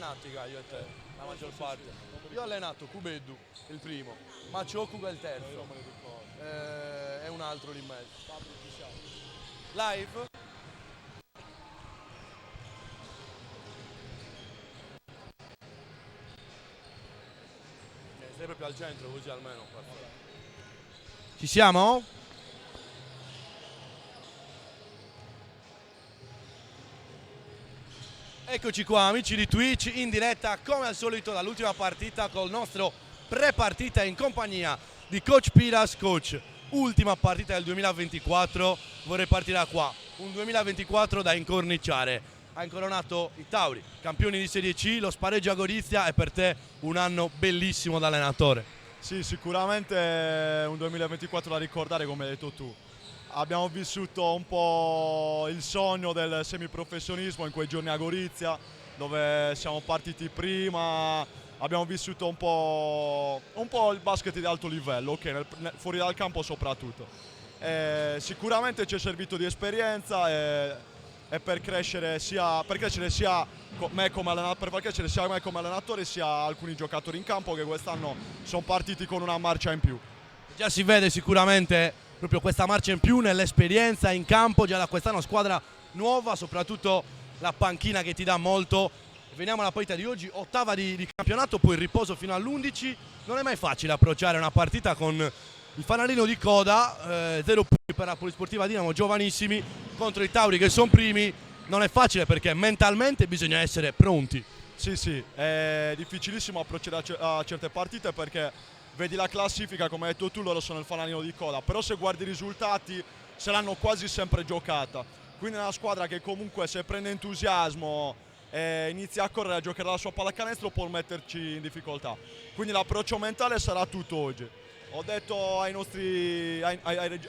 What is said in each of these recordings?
allenati io e te, la maggior parte. Io ho allenato Kubeddu, il primo, Maciocuga il terzo, e un altro lì in mezzo. Live? Sei proprio al centro così almeno. Ci siamo? Eccoci qua amici di Twitch in diretta come al solito dall'ultima partita col nostro pre-partita in compagnia di Coach Piras. Coach, ultima partita del 2024, vorrei partire da qua, un 2024 da incorniciare. Ha incoronato i Tauri, campioni di Serie C, lo spareggio a Gorizia, è per te un anno bellissimo da allenatore. Sì, sicuramente è un 2024 da ricordare come hai detto tu. Abbiamo vissuto un po' il sogno del semiprofessionismo in quei giorni a Gorizia, dove siamo partiti prima, abbiamo vissuto un po' il basket di alto livello, ok, fuori dal campo soprattutto. Sicuramente ci è servito di esperienza e per crescere sia me come allenatore sia alcuni giocatori in campo che quest'anno sono partiti con una marcia in più. Già si vede sicuramente proprio questa marcia in più nell'esperienza in campo, già da quest'anno squadra nuova, soprattutto la panchina che ti dà molto. Veniamo alla partita di oggi, ottava di campionato, poi il riposo fino all'11. Non è mai facile approcciare una partita con il fanalino di coda, 0 punti per la Polisportiva Dinamo, giovanissimi, contro i Tauri che sono primi. Non è facile perché mentalmente bisogna essere pronti. Sì, è difficilissimo approcciare a certe partite perché vedi la classifica, come hai detto tu, loro sono il fanalino di coda, però se guardi i risultati se l'hanno quasi sempre giocata. Quindi è una squadra che comunque se prende entusiasmo e inizia a correre, a giocare la sua pallacanestro, può metterci in difficoltà. Quindi l'approccio mentale sarà tutto oggi. Ho detto ai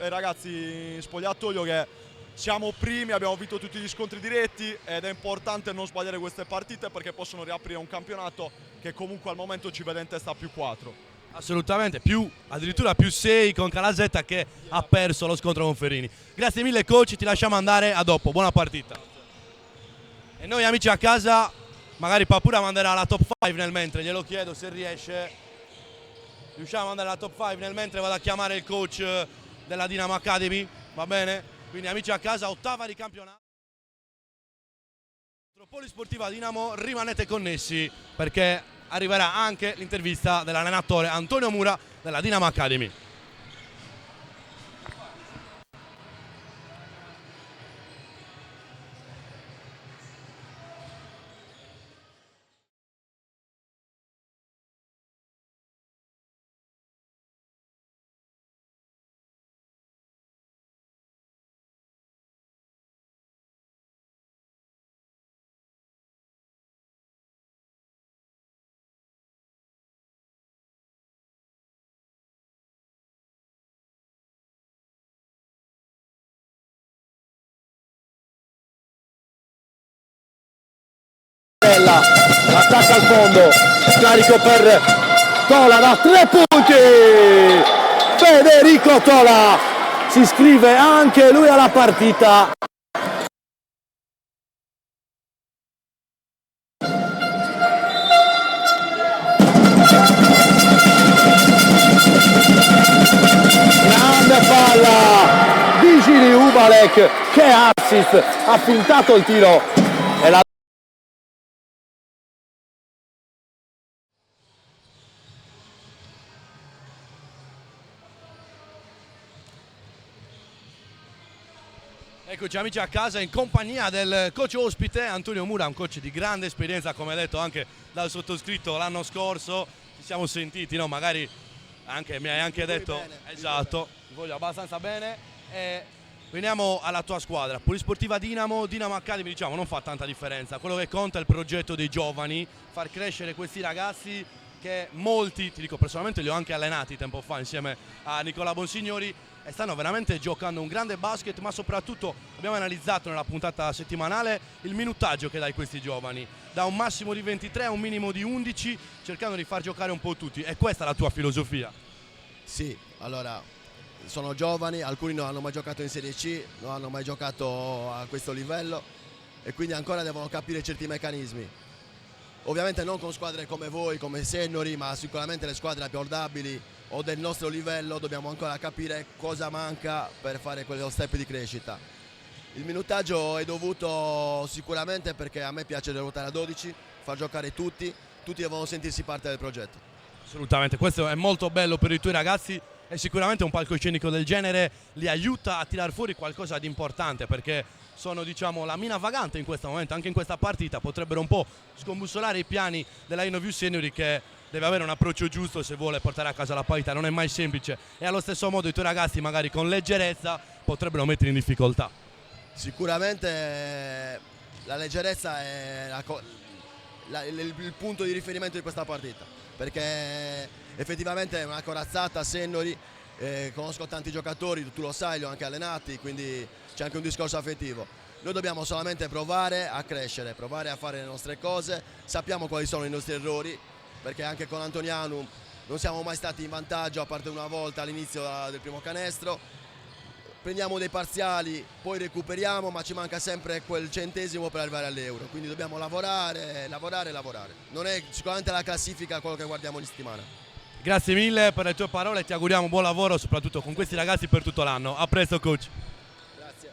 ragazzi in spogliatoio che siamo primi, abbiamo vinto tutti gli scontri diretti ed è importante non sbagliare queste partite perché possono riaprire un campionato che comunque al momento ci vede in testa più 4. Assolutamente, addirittura più 6 con Calasetta che ha perso lo scontro con Ferrini. Grazie mille coach, ti lasciamo andare, a dopo, buona partita. E noi amici a casa, magari Papura manderà la top 5 nel mentre, glielo chiedo se riesce. Riusciamo a mandare la top 5 nel mentre vado a chiamare il coach della Dinamo Academy, va bene? Quindi amici a casa, ottava di campionato. Polisportiva Dinamo, rimanete connessi perché arriverà anche l'intervista dell'allenatore Antonio Mura della Dinamo Academy. Attacca al fondo, scarico per Tola da 3 punti. Federico Tola si iscrive anche lui alla partita. Grande palla di Gili Ubalek, che assist, ha fintato il tiro e la Eccoci amici a casa in compagnia del coach ospite Antonio Mura, un coach di grande esperienza, come detto anche dal sottoscritto l'anno scorso. Ci siamo sentiti, no? Magari mi hai anche detto bene, esatto, ti voglio abbastanza bene. E veniamo alla tua squadra, Polisportiva Dinamo Academy, diciamo non fa tanta differenza. Quello che conta è il progetto dei giovani, far crescere questi ragazzi che molti, ti dico personalmente, li ho anche allenati tempo fa insieme a Nicola Bonsignori e stanno veramente giocando un grande basket, ma soprattutto abbiamo analizzato nella puntata settimanale il minutaggio che dai questi giovani, da un massimo di 23 a un minimo di 11, cercando di far giocare un po' tutti. E questa è la tua filosofia? Sì, allora sono giovani, alcuni non hanno mai giocato in Serie C, non hanno mai giocato a questo livello e quindi ancora devono capire certi meccanismi. ovviamente non con squadre come voi, come Sennori, ma sicuramente le squadre abbordabili o del nostro livello. Dobbiamo ancora capire cosa manca per fare quello step di crescita. Il minutaggio è dovuto sicuramente perché a me piace ruotare a 12, far giocare tutti devono sentirsi parte del progetto. Assolutamente, questo è molto bello per i tuoi ragazzi e sicuramente un palcoscenico del genere li aiuta a tirar fuori qualcosa di importante, perché sono, diciamo, la mina vagante in questo momento, anche in questa partita potrebbero un po' scombussolare i piani della InnoView Senior, che deve avere un approccio giusto se vuole portare a casa la partita, non è mai semplice, e allo stesso modo i tuoi ragazzi magari con leggerezza potrebbero mettere in difficoltà. Sicuramente la leggerezza è il punto di riferimento di questa partita, perché effettivamente è una corazzata. Sennori, conosco tanti giocatori, tu lo sai, li ho anche allenati, quindi c'è anche un discorso affettivo. Noi dobbiamo solamente provare a crescere, provare a fare le nostre cose, sappiamo quali sono i nostri errori, perché anche con Antonianum non siamo mai stati in vantaggio a parte una volta all'inizio del primo canestro. Prendiamo dei parziali, poi recuperiamo, ma ci manca sempre quel centesimo per arrivare all'euro, quindi dobbiamo lavorare. Non è sicuramente la classifica quello che guardiamo in settimana. Grazie mille per le tue parole, ti auguriamo buon lavoro soprattutto con questi ragazzi per tutto l'anno. A presto coach. Grazie.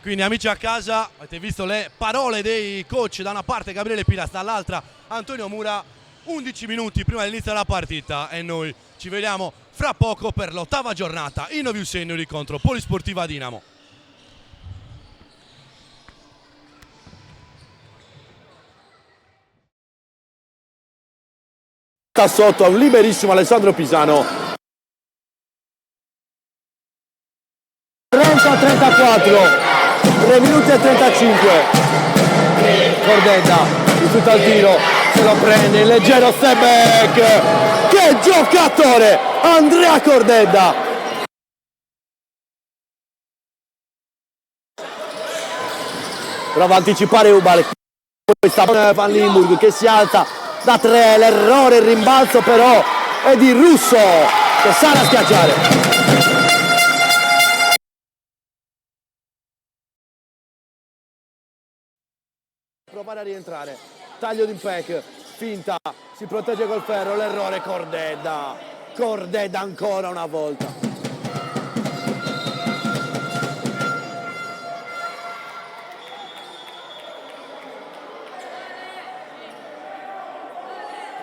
Quindi amici a casa, avete visto le parole dei coach, da una parte Gabriele Piras, dall'altra Antonio Mura. 11 minuti prima dell'inizio della partita e noi ci vediamo fra poco per l'8ª giornata InnoView Senior contro Polisportiva Dinamo. Sta sotto a un liberissimo Alessandro Pisano. 30-34, 3 minuti e 35. Cordetta rifiuta il tiro, se lo prende il leggero step back. Che giocatore Andrea Cordetta. Prova a anticipare Ubalek. Questa Van Limburg che si alza da 3, l'errore, il rimbalzo però è di Russo che sa a schiacciare. Provare a rientrare, taglio di Peck, finta, si protegge col ferro, l'errore Cordetta ancora una volta.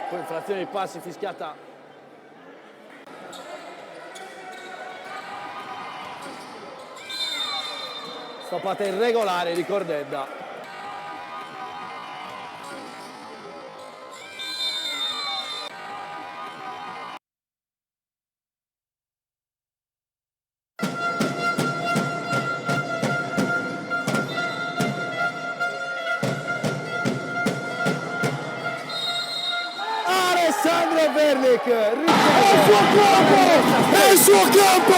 Poi infrazione di passi fischiata. Stoppata irregolare di Cordetta. Alessandro Vernick, è il suo campo,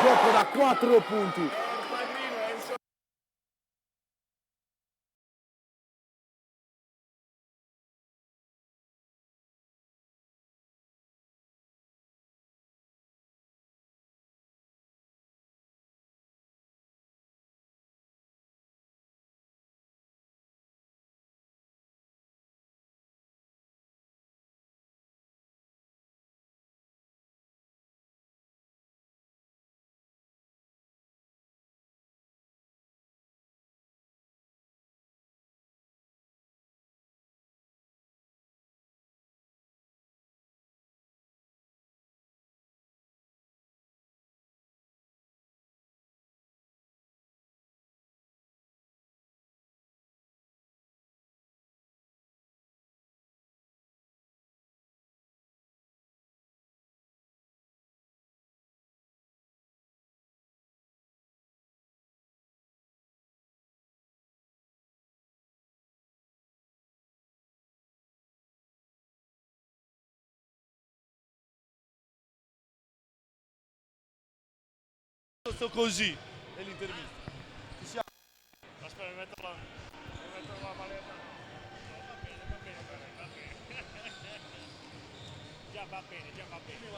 gioco da 4 punti. Così è l'intervista. Aspetta, metto la maletta. No, va bene. Già va bene.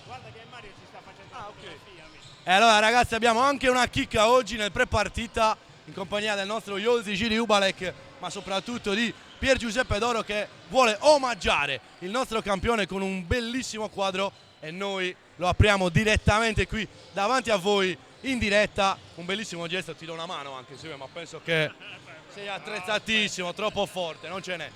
Guarda che Mario ci sta facendo la fotografia. E allora ragazzi, abbiamo anche una chicca oggi nel pre-partita in compagnia del nostro Josi Giri Ubalek, ma soprattutto di Pier Giuseppe Doro, che vuole omaggiare il nostro campione con un bellissimo quadro, e noi lo apriamo direttamente qui davanti a voi in diretta. Un bellissimo gesto, ti do una mano anche se ma penso che sei attrezzatissimo, troppo forte, non ce n'è.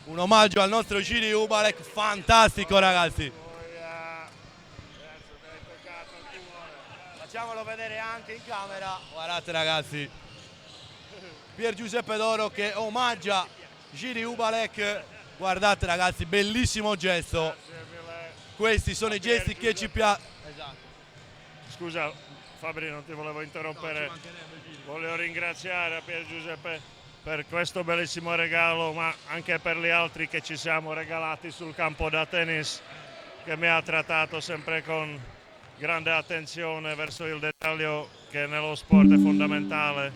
Un omaggio al nostro Giri Ubalek, fantastico ragazzi. Facciamolo vedere anche in camera. Guardate ragazzi, Pier Giuseppe Doro che omaggia Giri Ubalek. Guardate ragazzi, bellissimo gesto. Questi sono i gesti che ci piacciono. Esatto. Scusa Fabri, non ti volevo interrompere. No, volevo ringraziare a Pier Giuseppe per questo bellissimo regalo, ma anche per gli altri che ci siamo regalati sul campo da tennis, che mi ha trattato sempre con grande attenzione verso il dettaglio, che nello sport è fondamentale.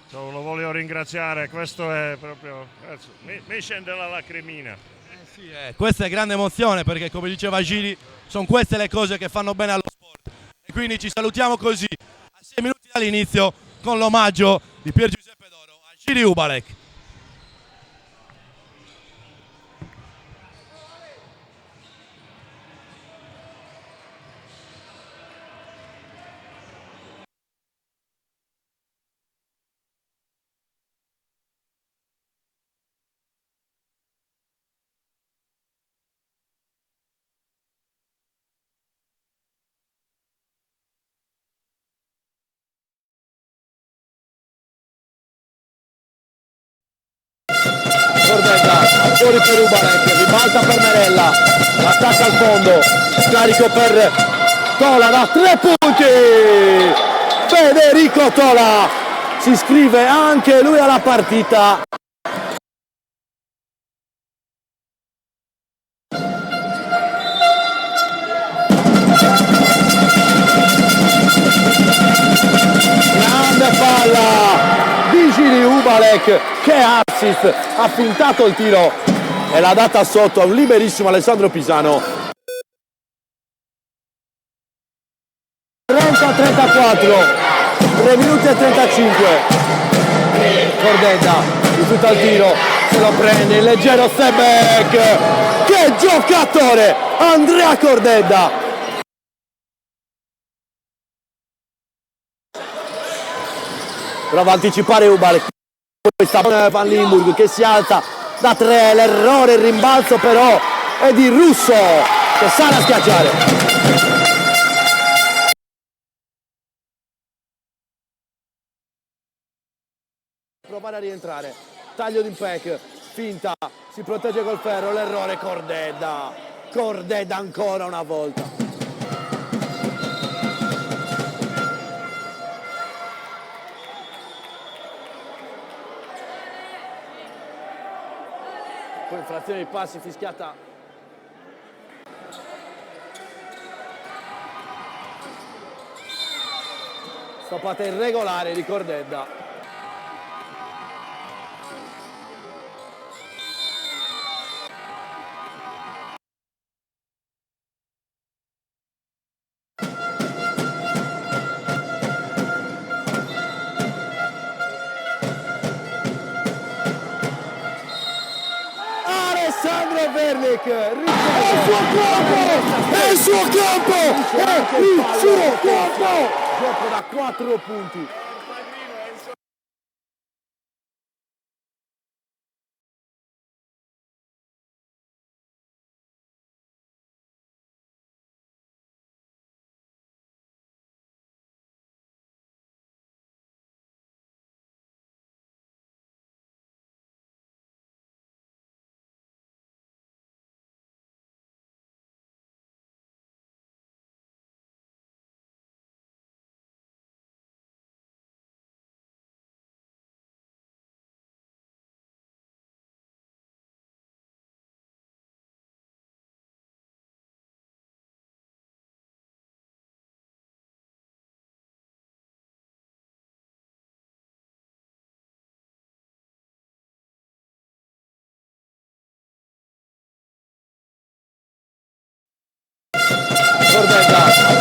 Lo voglio ringraziare, questo è proprio, mi scende la lacrimina. Sì, questa è grande emozione, perché come diceva Giri, sono queste le cose che fanno bene allo sport. E quindi ci salutiamo così, a 6 minuti dall'inizio, con l'omaggio di Pier Giuseppe Doro a Giri Ubalek. Cordella, fuori per Ubalek, ribalta per Merella, attacca al fondo, scarico per Tola da 3 punti. Federico Tola si iscrive anche lui alla partita. Grande palla di Giri Ubalek, che assist, ha fintato il tiro e l'ha data sotto a un liberissimo Alessandro Pisano. 30-34, 3 minuti e 35. Cordella rifiuta il tiro, se lo prende il leggero step back. Che giocatore Andrea Cordella! Prova a anticipare Ubalek, questa Van Limburg che si alza da 3, l'errore, il rimbalzo però è di Russo che sa a schiacciare. Provare a rientrare, taglio d'impact, finta, si protegge col ferro, l'errore Cordella ancora una volta. Poi infrazione di passi fischiata. Stoppata irregolare di Cordella. Alessandro Vernick, è il suo campo, è il suo campo, gioco da 4 punti.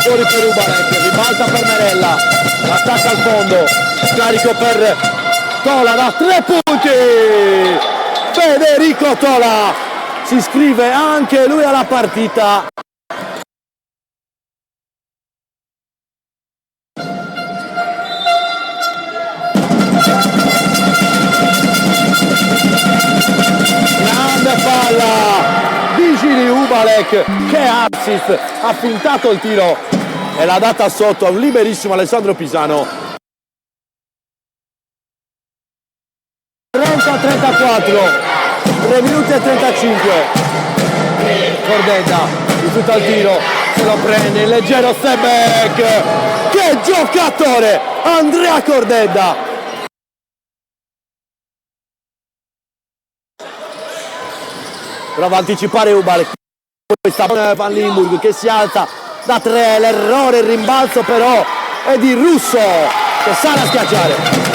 fuori per Ubalek, ribalta per Merella, attacca al fondo, scarico per Tola da 3 punti. Federico Tola si iscrive anche lui alla partita. Grande palla, vigili Ubalek che assist, ha fintato il tiro e l'ha data sotto a un liberissimo Alessandro Pisano. 30-34, 3 minuti e 35. Cordedda rifiuta il tiro, se lo prende il leggero step back. Che giocatore Andrea Cordedda! Prova a anticipare Ubalek, questa Van Limburg che si alza da 3, l'errore, il rimbalzo però è di Russo che sa la schiacciare.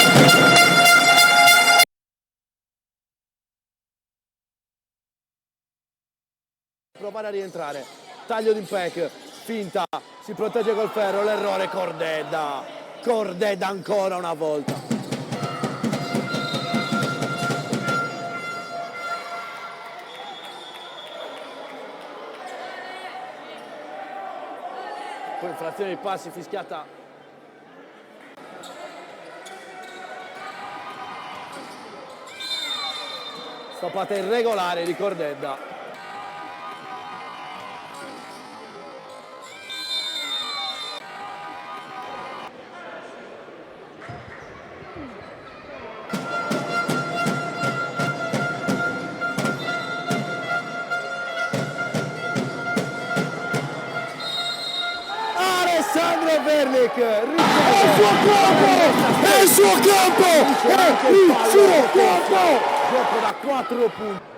Provare a rientrare, taglio d'impact, finta, si protegge col ferro, l'errore Cordedda, Cordedda ancora una volta. Poi infrazione di passi fischiata. Stoppata irregolare di Cordedda. Alessandro Vernick, il suo campo, è il suo campo, è il suo campo, gioco da 4 punti.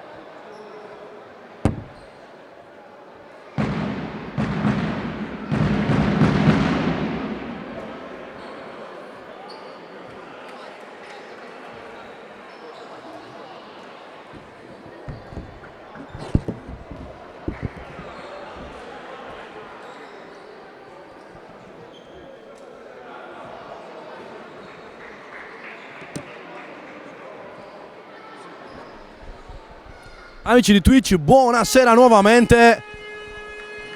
Amici di Twitch, buonasera nuovamente.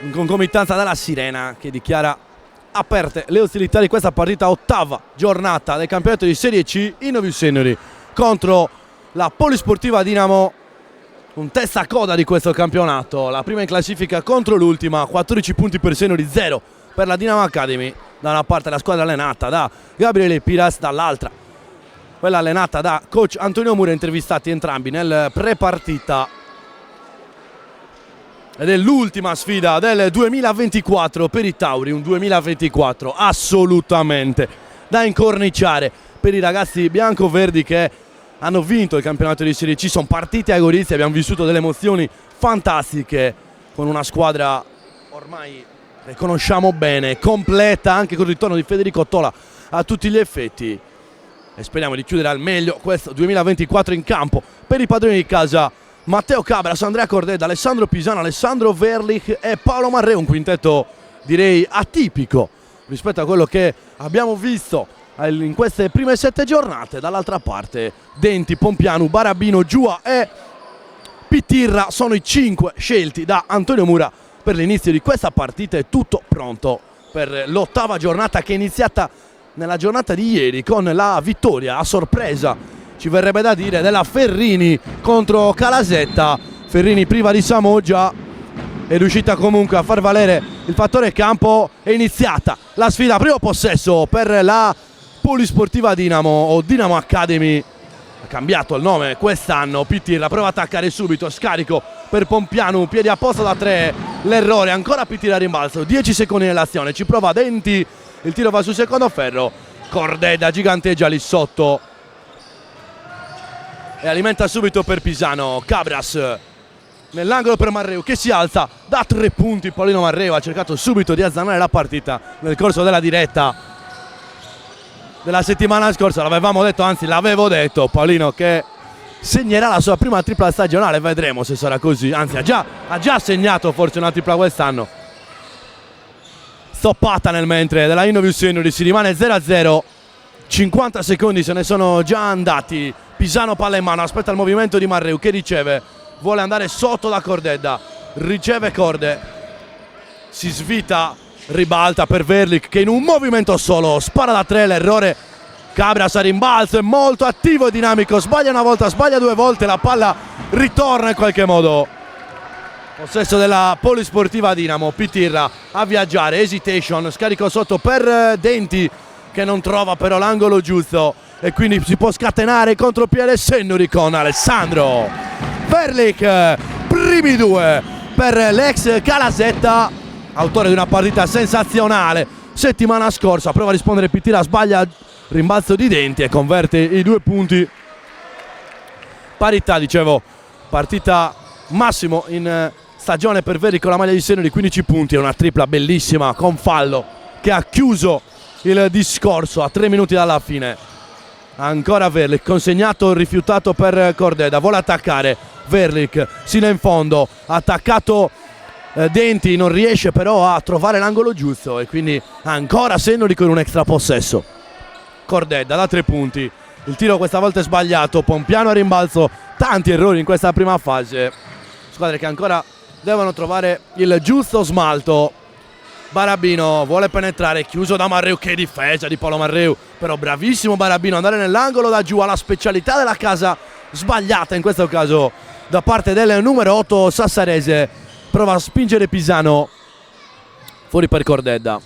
In concomitanza dalla sirena che dichiara aperte le ostilità di questa partita, ottava giornata del campionato di Serie C, i Novi Seniori contro la Polisportiva Dinamo, un testa a coda di questo campionato, la prima in classifica contro l'ultima, 14 punti per Seniori, 0 per la Dinamo Academy, da una parte la squadra allenata da Gabriele Piras, dall'altra quella allenata da coach Antonio Mura, intervistati entrambi nel pre-partita. Ed è l'ultima sfida del 2024 per i Tauri, un 2024 assolutamente da incorniciare per i ragazzi bianco-verdi che hanno vinto il campionato di Serie C. Sono partiti a Gorizia, abbiamo vissuto delle emozioni fantastiche con una squadra ormai che conosciamo bene, completa anche con il ritorno di Federico Tola a tutti gli effetti. E speriamo di chiudere al meglio questo 2024 in campo per i padroni di casa Matteo Cabras, Andrea Cordedda, Alessandro Pisano, Alessandro Verlich e Paolo Marreu, un quintetto direi atipico rispetto a quello che abbiamo visto in queste prime 7 giornate. Dall'altra parte Denti, Pompianu, Barabino, Giua e Pitirra sono i 5 scelti da Antonio Mura per l'inizio di questa partita. È tutto pronto per l'ottava giornata che è iniziata nella giornata di ieri con la vittoria a sorpresa, ci verrebbe da dire, della Ferrini contro Calasetta. Ferrini priva di Samoggia è riuscita comunque a far valere il fattore campo. È iniziata la sfida, primo possesso per la Polisportiva Dinamo o Dinamo Academy, ha cambiato il nome quest'anno. Pitirra prova a attaccare subito, scarico per Pompianu, piedi a posto da 3, l'errore, ancora Pitirra a rimbalzo, 10 secondi nell'azione, ci prova Denti, il tiro va sul secondo ferro, Cordedda giganteggia lì sotto e alimenta subito per Pisano. Cabras nell'angolo per Marreu che si alza da 3 punti. Paolino Marreu ha cercato subito di azzanare la partita nel corso della diretta della settimana scorsa, l'avevamo detto, anzi l'avevo detto, Paolino che segnerà la sua prima tripla stagionale, vedremo se sarà così, anzi ha già segnato forse una tripla quest'anno. stoppata nel mentre della Innovius Senuri, si rimane 0-0, 50 secondi se ne sono già andati. Pisano palla in mano, aspetta il movimento di Marreu che riceve, vuole andare sotto da Cordedda, riceve Corde, si svita, ribalta per Verlik che in un movimento solo spara da 3, l'errore. Cabras a rimbalzo, è molto attivo e dinamico, sbaglia una volta, sbaglia 2 volte, la palla ritorna in qualche modo. Possesso della Polisportiva Dinamo, Pitirra a viaggiare, hesitation, scarico sotto per Denti che non trova però l'angolo giusto e quindi si può scatenare contropiede Senuri con Alessandro Verlik. Primi 2 per l'ex Calasetta, autore di una partita sensazionale settimana scorsa, prova a rispondere Pitirra, sbaglia, rimbalzo di Denti e converte i 2 punti. Parità, dicevo, partita massimo in stagione per Verlik con la maglia di Senuri, 15 punti e una tripla bellissima con fallo che ha chiuso il discorso a 3 minuti dalla fine. Ancora Verlik, consegnato, rifiutato per Cordedda, vuole attaccare Verlik, sino in fondo, attaccato Denti, non riesce però a trovare l'angolo giusto e quindi ancora Senuri con un extra possesso. Cordedda da 3 punti, il tiro questa volta è sbagliato, Pompiano a rimbalzo, tanti errori in questa prima fase, squadre che ancora devono trovare il giusto smalto. Barabino vuole penetrare, chiuso da Marreu, che difesa di Paolo Marreu, però bravissimo Barabino andare nell'angolo da giù, alla specialità della casa, sbagliata in questo caso da parte del numero 8 sassarese, prova a spingere Pisano fuori per Cordedda.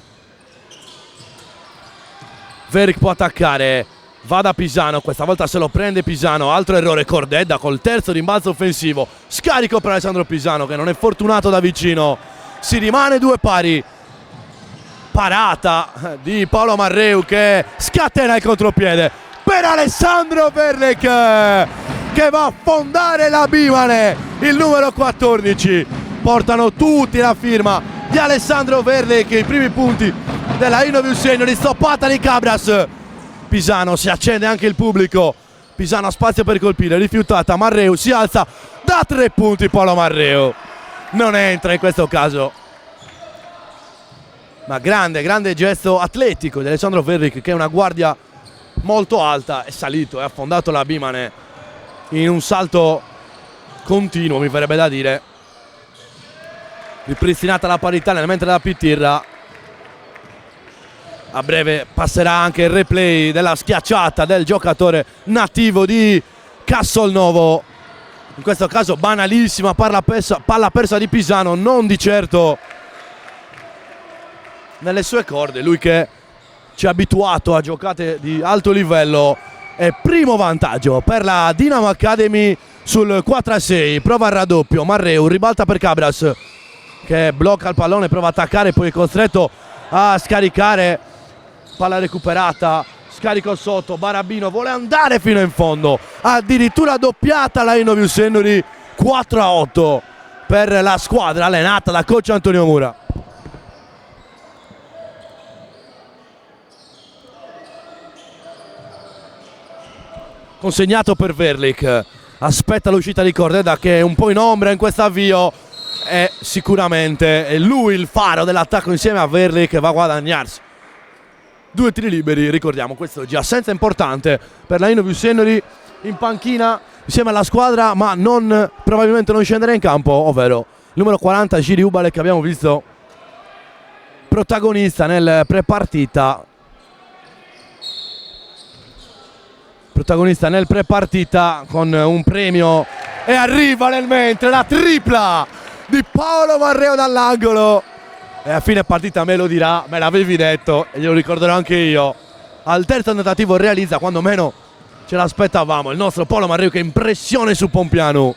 Verlik può attaccare, va da Pisano, questa volta se lo prende Pisano, altro errore Cordedda col terzo rimbalzo offensivo, scarico per Alessandro Pisano che non è fortunato da vicino, si rimane 2 pari. Parata di Paolo Marreu che scatena il contropiede per Alessandro Verlik che va a fondare la Bimane, il numero 14. Portano tutti la firma di Alessandro Verlik, i primi punti della Innovius Senuri, stoppata di Cabras. Pisano, si accende anche il pubblico, Pisano ha spazio per colpire, rifiutata, Marreu si alza da 3 punti, Paolo Marreu non entra in questo caso. Ma grande gesto atletico di Alessandro Verlik che è una guardia molto alta, è salito e ha affondato la Bimane in un salto continuo, mi verrebbe da dire. Ripristinata la parità nel mentre da Pitirra, a breve passerà anche il replay della schiacciata del giocatore nativo di Castelnuovo, in questo caso banalissima palla persa di Pisano, non di certo nelle sue corde, lui che ci ha abituato a giocate di alto livello. E primo vantaggio per la Dinamo Academy sul 4-6, prova il raddoppio, Marreu ribalta per Cabras che blocca il pallone, prova a attaccare, poi è costretto a scaricare, palla recuperata, scarico sotto, Barabino vuole andare fino in fondo, addirittura doppiata la Innovius Senuri, 4-8 per la squadra allenata da coach Antonio Mura. Consegnato per Verlik, aspetta l'uscita di Cordedda che è un po' in ombra in questo avvio, e sicuramente è lui il faro dell'attacco insieme a Verlik che va a guadagnarsi 2 tiri liberi. Ricordiamo, questo è già assenza importante per la Innovius Senuri, in panchina insieme alla squadra, ma probabilmente non scenderà in campo, ovvero il numero 40 Giri Ubale, che abbiamo visto protagonista nel prepartita con un premio, e arriva nel mentre la tripla di Paolo Marreu dall'angolo, e a fine partita me lo dirà, me l'avevi detto e glielo ricorderò anche io, al terzo tentativo realizza quando meno ce l'aspettavamo il nostro Paolo Marreu, che impressione su Pompiano.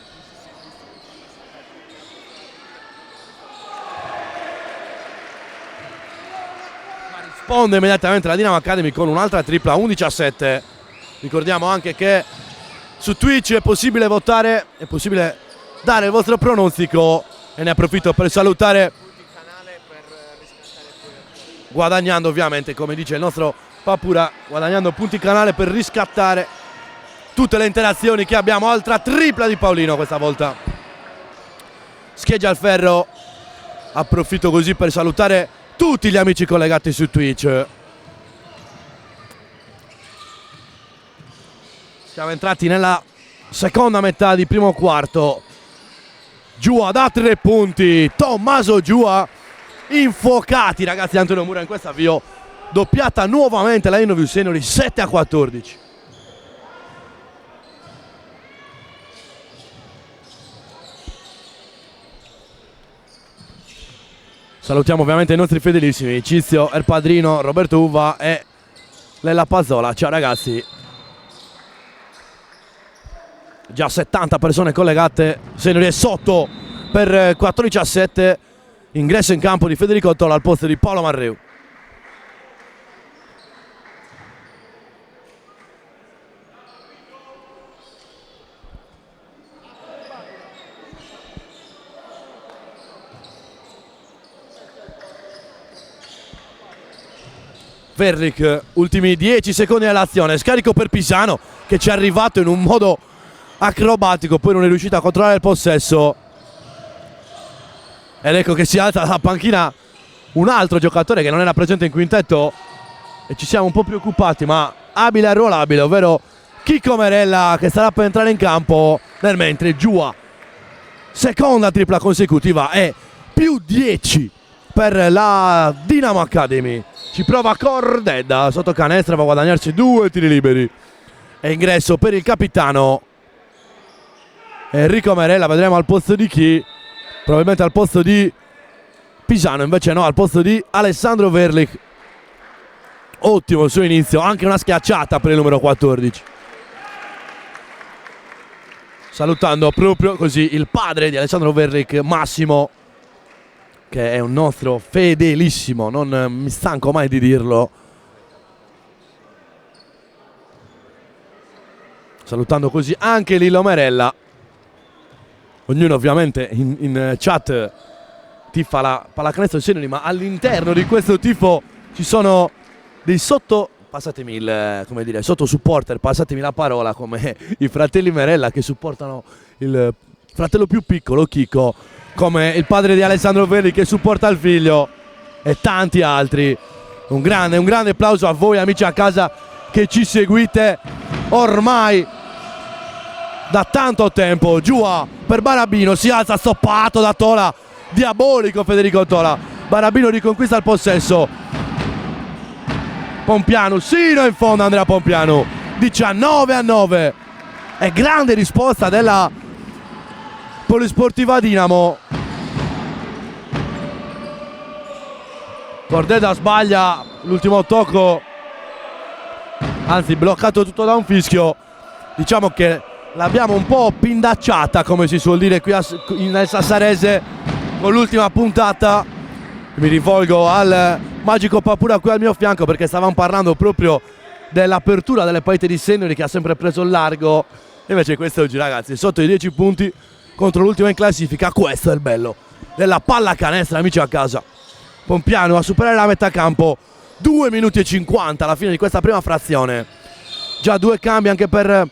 Risponde immediatamente la Dinamo Academy con un'altra tripla, 11-7. Ricordiamo anche che su Twitch è possibile votare, è possibile dare il vostro pronostico, e ne approfitto per salutare, guadagnando ovviamente, come dice il nostro Papura, guadagnando punti canale per riscattare tutte le interazioni che abbiamo. Altra tripla di Paolino questa volta, scheggia il ferro. Approfitto così per salutare tutti gli amici collegati su Twitch. Siamo entrati nella seconda metà di primo quarto. Giua da 3 punti, Tommaso Giua, infuocati ragazzi di Antonio Mura in questo avvio, doppiata nuovamente la Innovium Seniori 7-14. Salutiamo ovviamente i nostri fedelissimi Cizio, El Padrino, Roberto Uva e Lella Pazzola. Ciao ragazzi. Già 70 persone collegate, Seniori è sotto per 14-7, ingresso in campo di Federico Tola al posto di Paolo Marreu. Verlick, ultimi 10 secondi dell'azione, scarico per Pisano che ci è arrivato in un modo acrobatico, poi non è riuscito a controllare il possesso ed ecco che si alza dalla panchina un altro giocatore che non era presente in quintetto e ci siamo un po' preoccupati, ma abile e arruolabile, ovvero Chicco Merella, che starà per entrare in campo nel mentre Giua, seconda tripla consecutiva e più 10 per la Dinamo Academy. Ci prova Cordedda sotto canestro, va a guadagnarsi 2 tiri liberi e ingresso per il capitano Enrico Merella. Vedremo al posto di chi, probabilmente al posto di Pisano, invece no, al posto di Alessandro Verlick. Ottimo il suo inizio, anche una schiacciata per il numero 14. Salutando proprio così il padre di Alessandro Verlick, Massimo, che è un nostro fedelissimo, non mi stanco mai di dirlo. Salutando così anche Lillo Merella. Ognuno ovviamente in chat tifa la pallacanestro Seniori, ma all'interno di questo tifo ci sono dei sotto, passatemi il, come dire, sotto supporter, passatemi la parola, come i fratelli Merella che supportano il fratello più piccolo Chicco, come il padre di Alessandro Verli che supporta il figlio e tanti altri. Un grande applauso a voi amici a casa che ci seguite ormai da tanto tempo. Giua per Barabino, si alza stoppato da Tola, diabolico Federico Tola. Barabino riconquista il possesso, Pompianu sino in fondo, Andrea Pompianu, 19-9 e grande risposta della Polisportiva Dinamo. Cordedda sbaglia l'ultimo tocco, anzi bloccato tutto da un fischio. Diciamo che l'abbiamo un po' pindacciata, come si suol dire qui nel Sassarese, con l'ultima puntata. Mi rivolgo al magico Papura qui al mio fianco, perché stavamo parlando proprio dell'apertura delle partite di Seniori che ha sempre preso il largo. Invece quest'oggi ragazzi sotto i 10 punti contro l'ultima in classifica. Questo è il bello della pallacanestro, amici a casa. Pompiano a superare la metà campo, 2 minuti e 50 alla fine di questa prima frazione. Già 2 cambi anche per,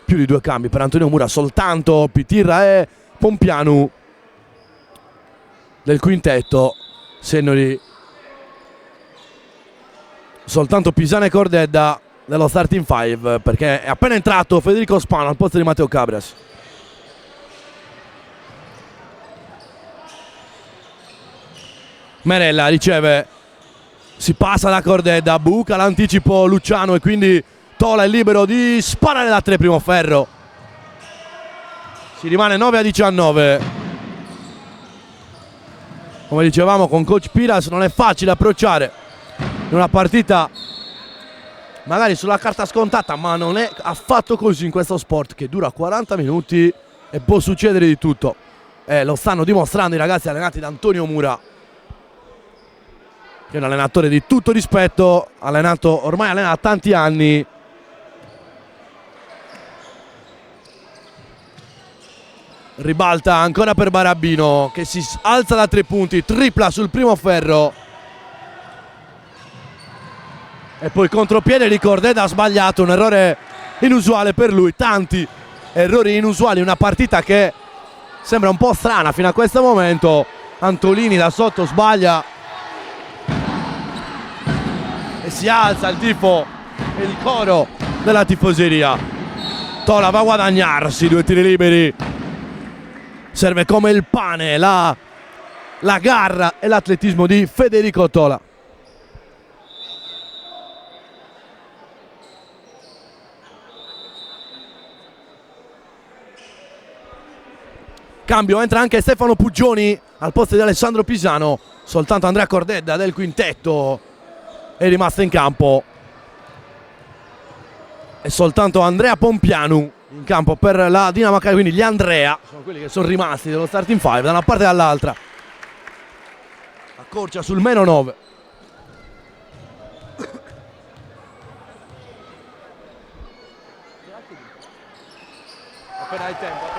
più di 2 cambi per Antonio Mura, soltanto Pitirra e Pompianu del quintetto. Seniori soltanto Pisano e Cordedda dello starting 5, perché è appena entrato Federico Spano al posto di Matteo Cabras. Merella riceve, si passa da Cordedda, buca l'anticipo Luciano e quindi Tola è libero di sparare da 3, primo ferro. Si rimane 9-19. Come dicevamo con coach Piras non è facile approcciare in una partita magari sulla carta scontata, ma non è affatto così in questo sport che dura 40 minuti e può succedere di tutto. Lo stanno dimostrando i ragazzi allenati da Antonio Mura, che è un allenatore di tutto rispetto, ormai allena da tanti anni. Ribalta ancora per Barabino che si alza da 3 punti, tripla sul primo ferro e poi contropiede di Cordedda, ha sbagliato, un errore inusuale per lui, tanti errori inusuali, una partita che sembra un po' strana fino a questo momento. Antolini da sotto sbaglia e si alza il tifo e il coro della tifoseria. Tola va a guadagnarsi 2 tiri liberi, serve come il pane la garra e l'atletismo di Federico Tola. Cambio, entra anche Stefano Puggioni al posto di Alessandro Pisano, soltanto Andrea Cordedda del quintetto è rimasto in campo e soltanto Andrea Pompianu in campo per la Dinamo Cagliari, quindi gli Andrea sono quelli che sono rimasti dello starting five da una parte e dall'altra. Accorcia sul -9. Appena il tempo.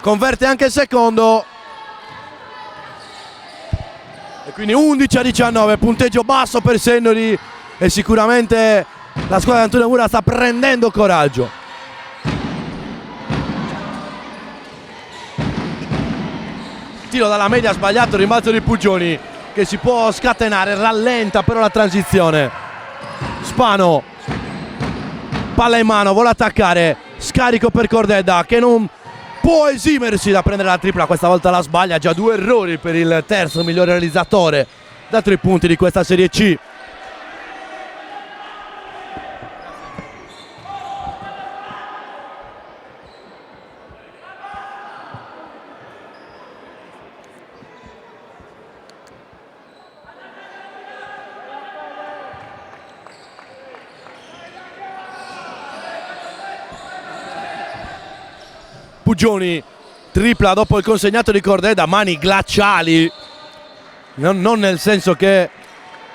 Converte anche il secondo e quindi 11-19, punteggio basso per Sennori e sicuramente la squadra di Antonio Mura sta prendendo coraggio. Tiro dalla media sbagliato, rimbalzo di Puggioni che si può scatenare, rallenta però la transizione. Spano, palla in mano, vuole attaccare, scarico per Cordedda che non può esimersi da prendere la tripla, questa volta la sbaglia, già 2 errori per il terzo miglior realizzatore da 3 punti di questa Serie C. Puggioni, tripla dopo il consegnato di Cordedda, mani glaciali, non nel senso che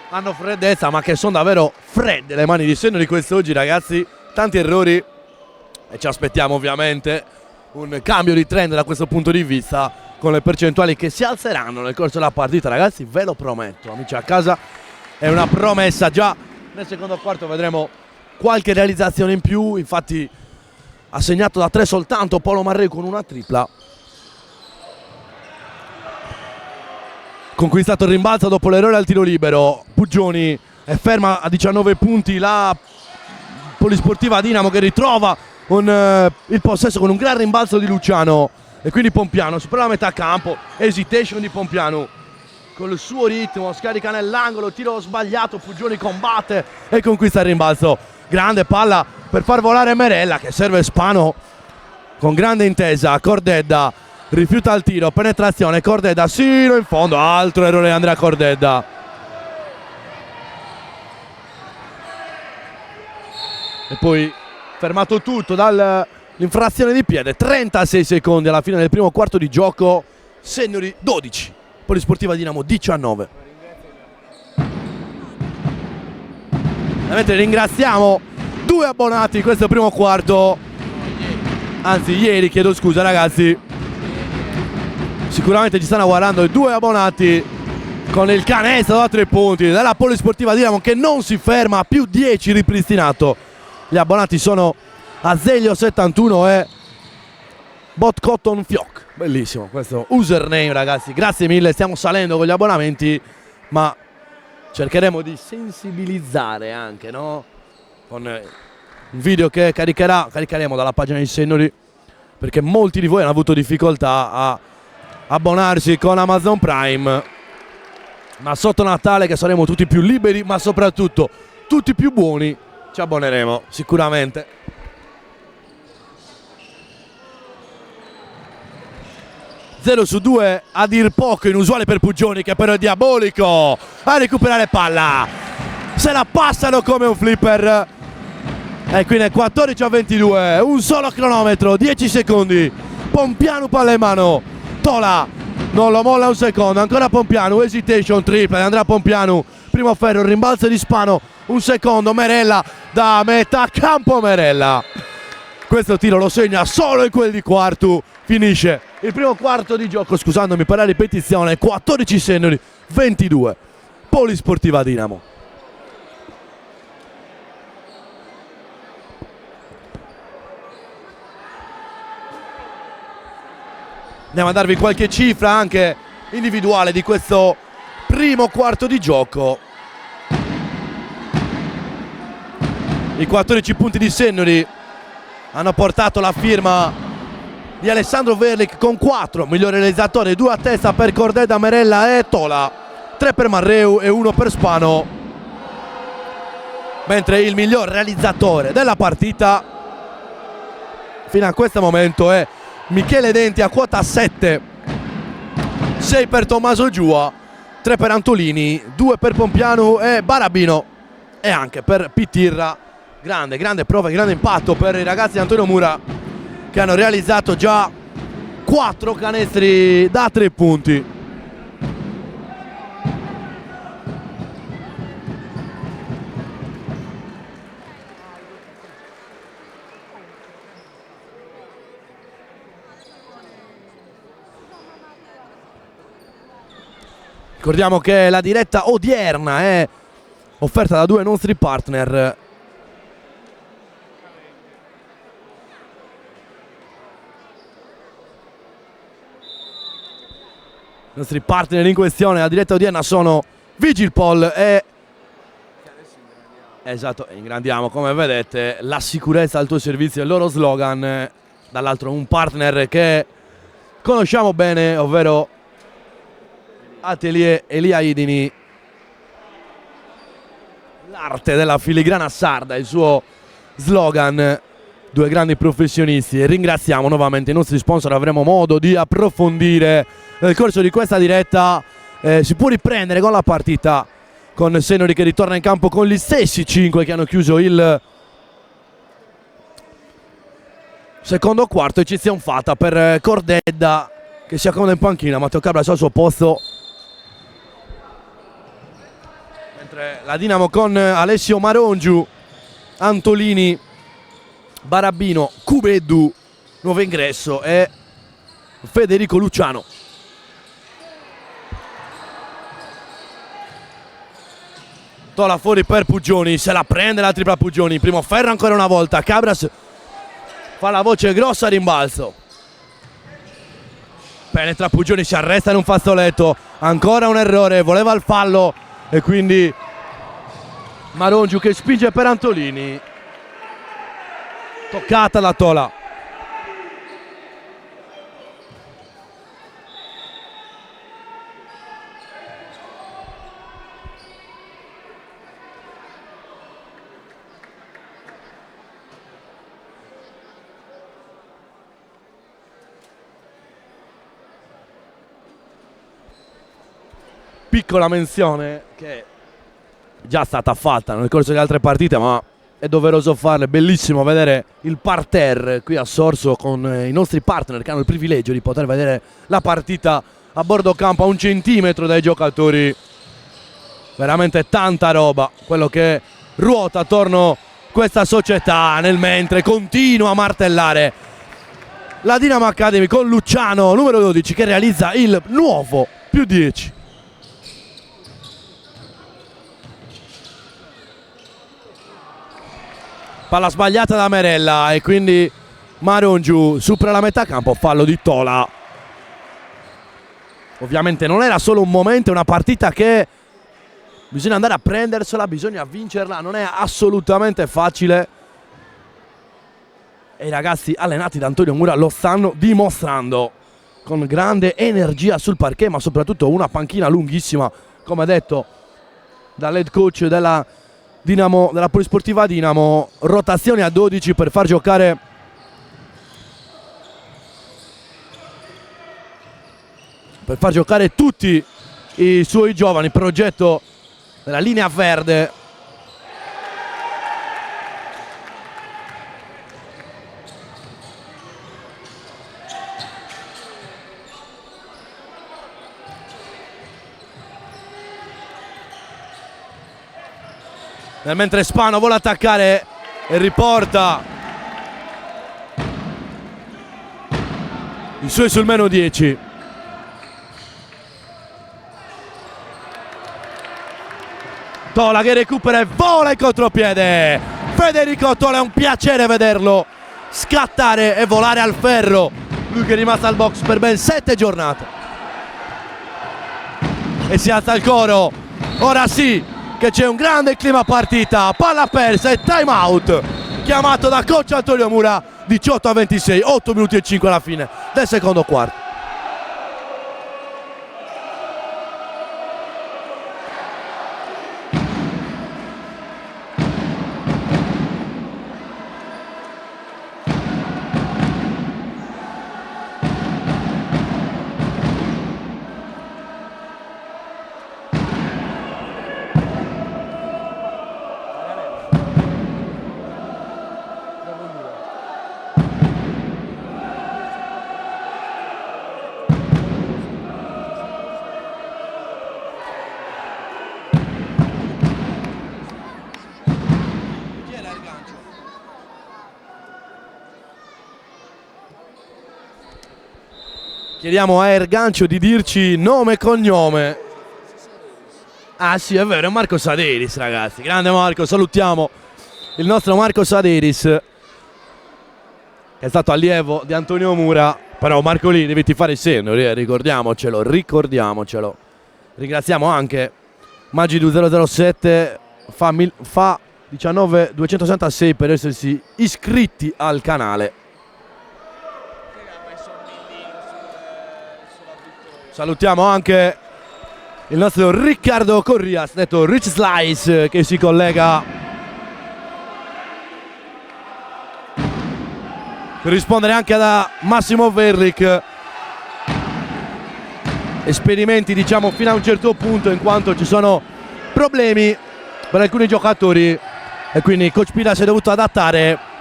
hanno freddezza, ma che sono davvero fredde le mani di Sennori quest'oggi, ragazzi. Tanti errori e ci aspettiamo ovviamente un cambio di trend da questo punto di vista, con le percentuali che si alzeranno nel corso della partita, ragazzi, ve lo prometto, amici a casa, è una promessa. Già nel secondo quarto vedremo qualche realizzazione in più, infatti ha segnato da 3 soltanto Paolo Marrei con una tripla. Conquistato il rimbalzo dopo l'errore al tiro libero. Puggioni è ferma a 19 punti la Polisportiva Dinamo che ritrova il possesso con un gran rimbalzo di Luciano e quindi Pompiano supera la metà campo. Hesitation di Pompiano con il suo ritmo, scarica nell'angolo, tiro sbagliato, Puggioni combatte e conquista il rimbalzo. Grande palla per far volare Merella che serve Spano con grande intesa. Cordedda rifiuta il tiro, penetrazione, Cordedda sino in fondo, altro errore di Andrea Cordedda. E poi fermato tutto dall'infrazione di piede, 36 secondi alla fine del primo quarto di gioco. Sennori 12, Polisportiva Dinamo 19. Ovviamente ringraziamo 2 abbonati in questo primo quarto, anzi ieri, chiedo scusa ragazzi, sicuramente ci stanno guardando i 2 abbonati con il canestro da 3 punti della Polisportiva Dinamo che non si ferma, più 10 ripristinato. Gli abbonati sono Azeglio 71 e Bot Cotton Fioc, bellissimo questo username ragazzi, grazie mille, stiamo salendo con gli abbonamenti ma cercheremo di sensibilizzare anche, no? Con un video che caricheremo dalla pagina di Sennori, perché molti di voi hanno avuto difficoltà a abbonarsi con Amazon Prime, ma sotto Natale che saremo tutti più liberi ma soprattutto tutti più buoni ci abboneremo sicuramente. Zero su 2 a dir poco, inusuale per Puggioni che però è diabolico a recuperare palla, se la passano come un flipper e quindi è 14-22, un solo cronometro, 10 secondi. Pompiano palla in mano, Tola non lo molla un secondo, ancora Pompiano, hesitation, tripla di Andrea Pompiano, primo ferro, rimbalzo di Spano, un secondo, Merella da metà campo, Merella questo tiro lo segna solo in quel di quarto, finisce il primo quarto di gioco, scusandomi per la ripetizione, 14 Sennori, 22 Polisportiva Dinamo. Andiamo a darvi qualche cifra anche individuale di questo primo quarto di gioco. I 14 punti di Sennori hanno portato la firma di Alessandro Verlic con 4, migliore realizzatore, 2 a testa per Cordeda, Merella e Tola, 3 per Marreu e 1 per Spano, mentre il miglior realizzatore della partita fino a questo momento è Michele Denti a quota 7, 6 per Tommaso Giua, 3 per Antolini, 2 per Pompiano e Barabino e anche per Pitirra. Grande prova, grande impatto per i ragazzi di Antonio Mura, che hanno realizzato già 4 canestri da 3 punti. Ricordiamo che la diretta odierna è offerta da 2 nostri partner. I nostri partner in questione, la diretta odierna, sono Vigilpol e... Esatto, ingrandiamo, come vedete, la sicurezza al tuo servizio, il loro slogan. Dall'altro un partner che conosciamo bene, ovvero Atelier Elia Idini, l'arte della filigrana sarda, il suo slogan. 2 grandi professionisti, e ringraziamo nuovamente i nostri sponsor. Avremo modo di approfondire nel corso di questa diretta. Si può riprendere con la partita, con Sennori che ritorna in campo con gli stessi 5 che hanno chiuso il secondo quarto. Eccezione fatta per Cordedda, che si accomoda in panchina. Matteo Cabras al suo posto, mentre la Dinamo con Alessio Marongiu, Antolini, Barabino, Cubeddu, nuovo ingresso, e Federico Luciano. Tola fuori per Puggioni, se la prende la tripla Puggioni, primo ferro ancora una volta, Cabras fa la voce grossa a rimbalzo, penetra Puggioni, si arresta in un fazzoletto, ancora un errore, voleva il fallo e quindi Marongiu che spinge per Antolini. Toccata la Tola. Piccola menzione che è già stata fatta nel corso di altre partite, ma è doveroso farle. Bellissimo vedere il parterre qui a Sorso con i nostri partner che hanno il privilegio di poter vedere la partita a bordo campo a 1 centimetro dai giocatori. Veramente tanta roba quello che ruota attorno questa società, nel mentre continua a martellare la Dinamo Academy con Luciano, numero 12, che realizza il nuovo +10. Palla sbagliata da Merella e quindi Marongiu supera la metà campo, fallo di Tola. Ovviamente non era solo un momento, è una partita che bisogna andare a prendersela, bisogna vincerla, non è assolutamente facile. E i ragazzi allenati da Antonio Mura lo stanno dimostrando con grande energia sul parquet, ma soprattutto una panchina lunghissima, come detto dall'head coach della Dinamo, della Polisportiva Dinamo. Rotazioni a 12 per far giocare tutti i suoi giovani, progetto della linea verde. Mentre Spano vuole attaccare e riporta i suoi sul meno 10. Tola che recupera e vola in contropiede. Federico Tola, è un piacere vederlo scattare e volare al ferro. Lui che è rimasto al box per ben 7 giornate. E si alza il coro. Ora sì, che c'è un grande clima partita, palla persa e time out chiamato da coach Antonio Mura. 18-26, 8 minuti e 5 alla fine del secondo quarto. Chiediamo a Ergancio di dirci nome e cognome. Ah sì, è vero, è Marco Saderis, ragazzi. Grande Marco, salutiamo il nostro Marco Saderis, che è stato allievo di Antonio Mura. Però Marco lì devi tifare i senior, ricordiamocelo. Ringraziamo anche Magidu007, fa 19.266 per essersi iscritti al canale. Salutiamo anche il nostro Riccardo Corrias, detto Rich Slice, che si collega per rispondere anche da Massimo Verlic. Esperimenti, diciamo, fino a un certo punto, in quanto ci sono problemi per alcuni giocatori e quindi Coach Pila si è dovuto adattare.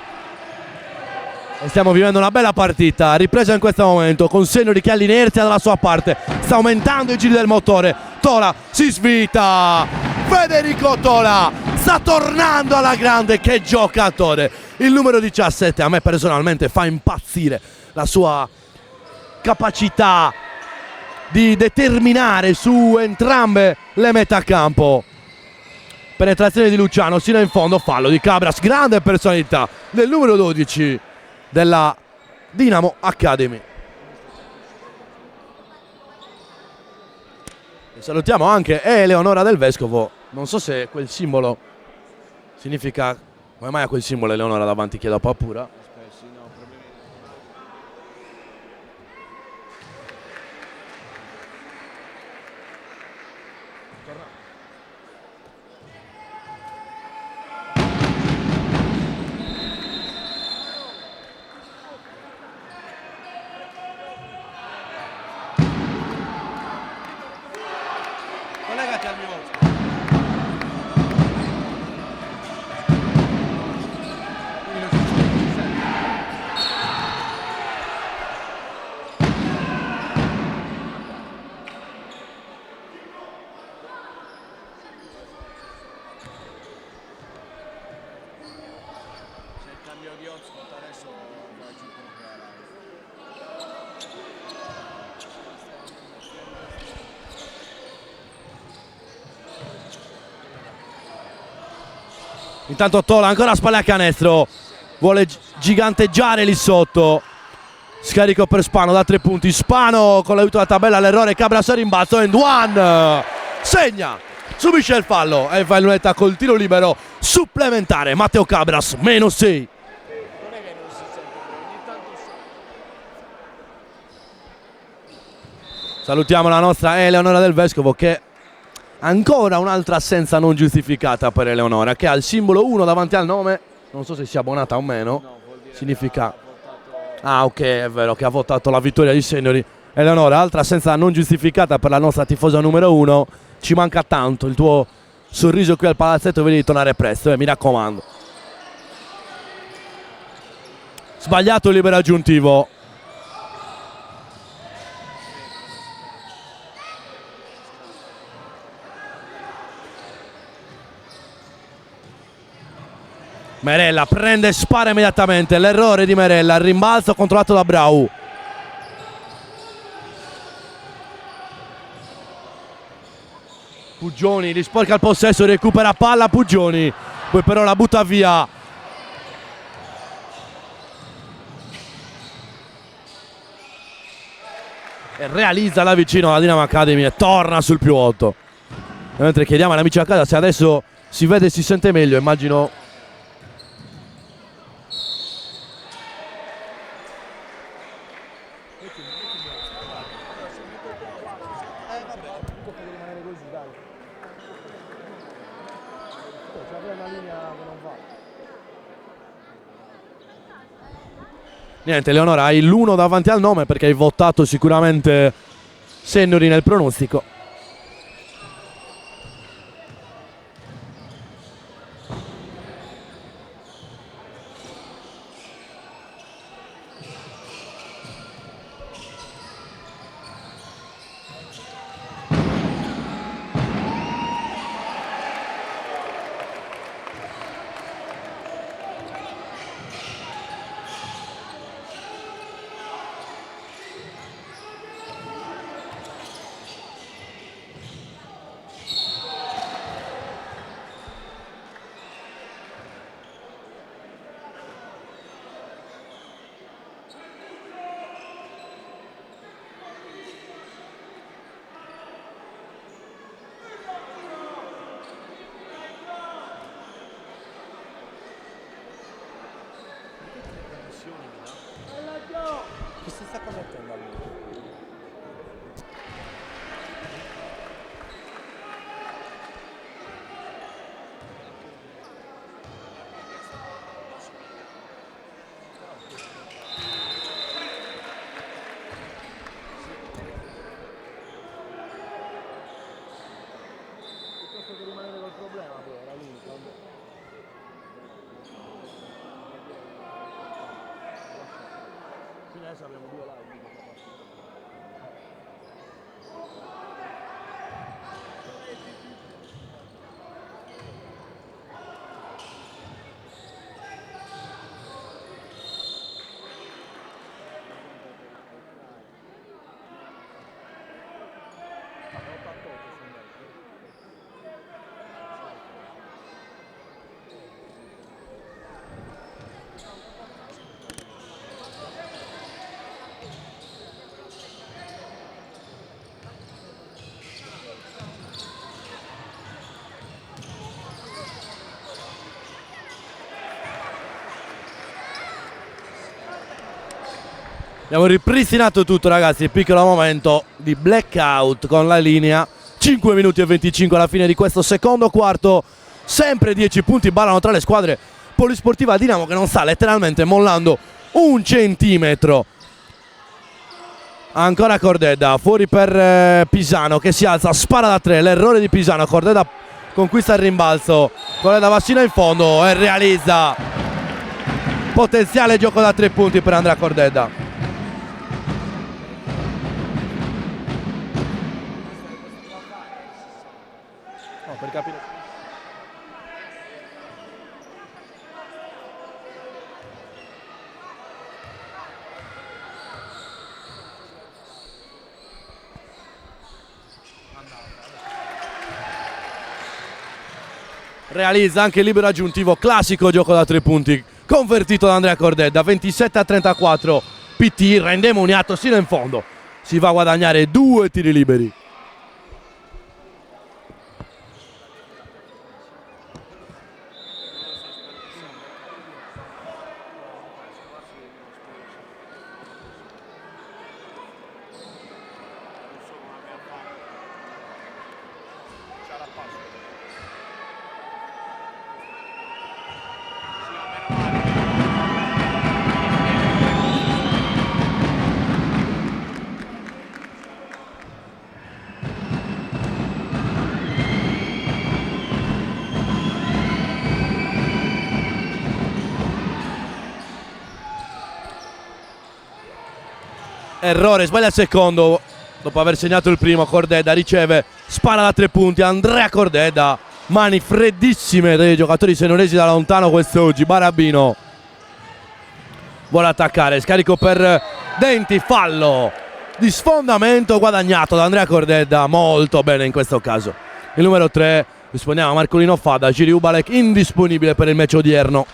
E stiamo vivendo una bella partita, ripresa in questo momento con Seniori che ha l'inerzia dalla sua parte, sta aumentando i giri del motore. Tola si svita, Federico Tola sta tornando alla grande, che giocatore! Il numero 17 a me personalmente fa impazzire, la sua capacità di determinare su entrambe le metacampo. Penetrazione di Luciano sino in fondo, fallo di Cabras, grande personalità del numero 12 della Dinamo Academy. E salutiamo anche Eleonora del Vescovo. Non so se quel simbolo significa, come mai ha quel simbolo Eleonora davanti, chiedo a Papura. Collegati al mio. Intanto Tola ancora spalle a canestro, vuole giganteggiare lì sotto. Scarico per Spano da 3 punti. Spano con l'aiuto della tabella, l'errore, Cabras a rimbalzo, and one, segna, subisce il fallo e fa il lunetta col tiro libero supplementare. Matteo Cabras, meno 6. Salutiamo la nostra Eleonora del Vescovo, che ancora un'altra assenza non giustificata per Eleonora, che ha il simbolo 1 davanti al nome. Non so se sia abbonata o meno. Significa... Ah, ok, è vero che ha votato la vittoria di Seniori. Eleonora, altra assenza non giustificata per la nostra tifosa numero 1. Ci manca tanto il tuo sorriso qui al palazzetto, vedi di tornare presto, mi raccomando. Sbagliato il libero aggiuntivo. Merella prende e spara immediatamente, l'errore di Merella, il rimbalzo controllato da Brau. Puggioni risporca il possesso, recupera palla Puggioni, poi però la butta via. E realizza la vicino alla Dinamo Academy e torna sul più 8. Mentre chiediamo agli amici a casa se adesso si vede e si sente meglio, immagino. Niente, Leonora, hai l'1 davanti al nome perché hai votato sicuramente Sennori nel pronostico. Abbiamo ripristinato tutto, ragazzi, piccolo momento di blackout con la linea. 5 minuti e 25 alla fine di questo secondo quarto. Sempre 10 punti ballano tra le squadre. Polisportiva Dinamo che non sta letteralmente mollando un centimetro. Ancora Cordedda, fuori per Pisano che si alza, spara da 3, l'errore di Pisano. Cordedda conquista il rimbalzo, Cordedda va fino in fondo e realizza potenziale gioco da 3 punti per Andrea Cordedda. Per capire. Realizza anche il libero aggiuntivo, classico gioco da 3 punti convertito da Andrea Cordedda. 27-34, PT rendemoniato sino in fondo, si va a guadagnare 2 tiri liberi. Errore, sbaglia il secondo dopo aver segnato il primo. Cordedda riceve, spara da 3 punti. Andrea Cordedda, mani freddissime dei giocatori senoresi da lontano quest'oggi. Barabino vuole attaccare, scarico per Denti, fallo di sfondamento guadagnato da Andrea Cordedda, molto bene in questo caso. Il numero 3, rispondiamo a Marcolino Fada, Giri Ubalek indisponibile per il match odierno.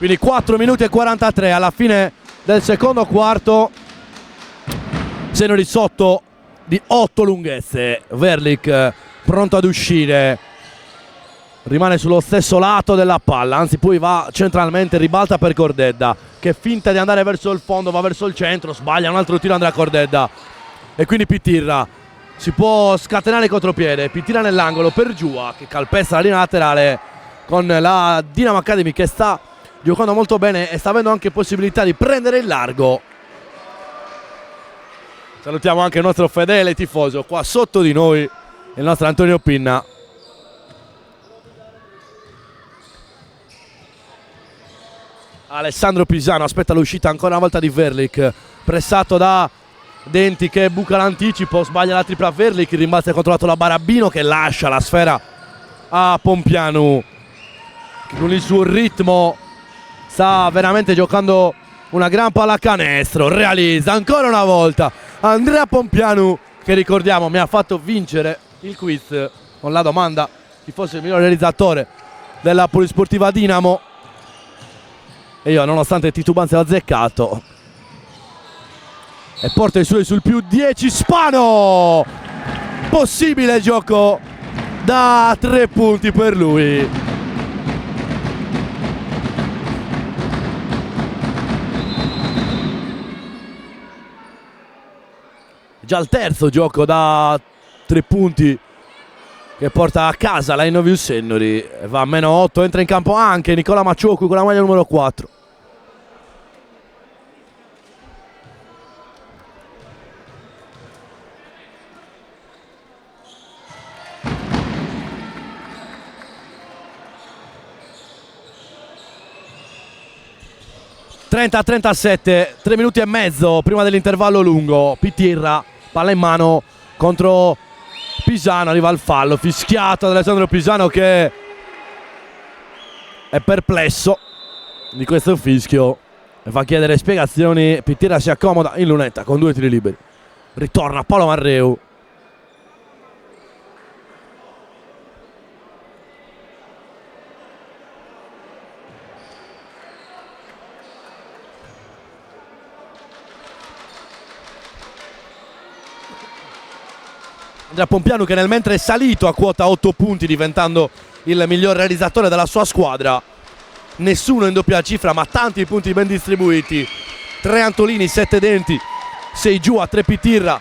Quindi 4 minuti e 43 alla fine del secondo quarto. Senori sotto di 8 lunghezze. Verlik pronto ad uscire, rimane sullo stesso lato della palla, anzi poi va centralmente, ribalta per Cordedda che finta di andare verso il fondo, va verso il centro, sbaglia un altro tiro Andrea Cordedda e quindi Pitirra si può scatenare il contropiede. Pitirra nell'angolo per Giua che calpesta la linea laterale con la Dinamo Academy che sta giocando molto bene e sta avendo anche possibilità di prendere il largo. Salutiamo anche il nostro fedele tifoso qua sotto di noi, il nostro Antonio Pinna. Alessandro Pisano aspetta l'uscita ancora una volta di Verlik, pressato da Denti che buca l'anticipo, sbaglia la tripla Verlik, il rimbalzo è controllato da Barabbino che lascia la sfera a Pompianu che con il suo ritmo sta veramente giocando una gran pallacanestro. Realizza ancora una volta Andrea Pompianu che ricordiamo mi ha fatto vincere il quiz con la domanda chi fosse il miglior realizzatore della Polisportiva Dinamo e io nonostante titubanze ho azzeccato e porta i suoi sul più 10. Spano, possibile gioco da 3 punti per lui. Già il terzo gioco da 3 punti che porta a casa la Innovius Sennori. Va a -8, entra in campo anche Nicola Maccioccu con la maglia numero 4. (30-37), 3 minuti e mezzo prima dell'intervallo lungo. Pitirra, palla in mano contro Pisano, arriva il fallo fischiato da Alessandro Pisano che è perplesso di questo fischio e fa chiedere spiegazioni. Pitirra si accomoda in lunetta con 2 tiri liberi, ritorna Paolo Marreu. Andrea Pompianu che nel mentre è salito a quota 8 punti diventando il miglior realizzatore della sua squadra. Nessuno in doppia cifra ma tanti punti ben distribuiti. 3 Antolini, 7 Denti, 6 Giua, 3 Pitirra,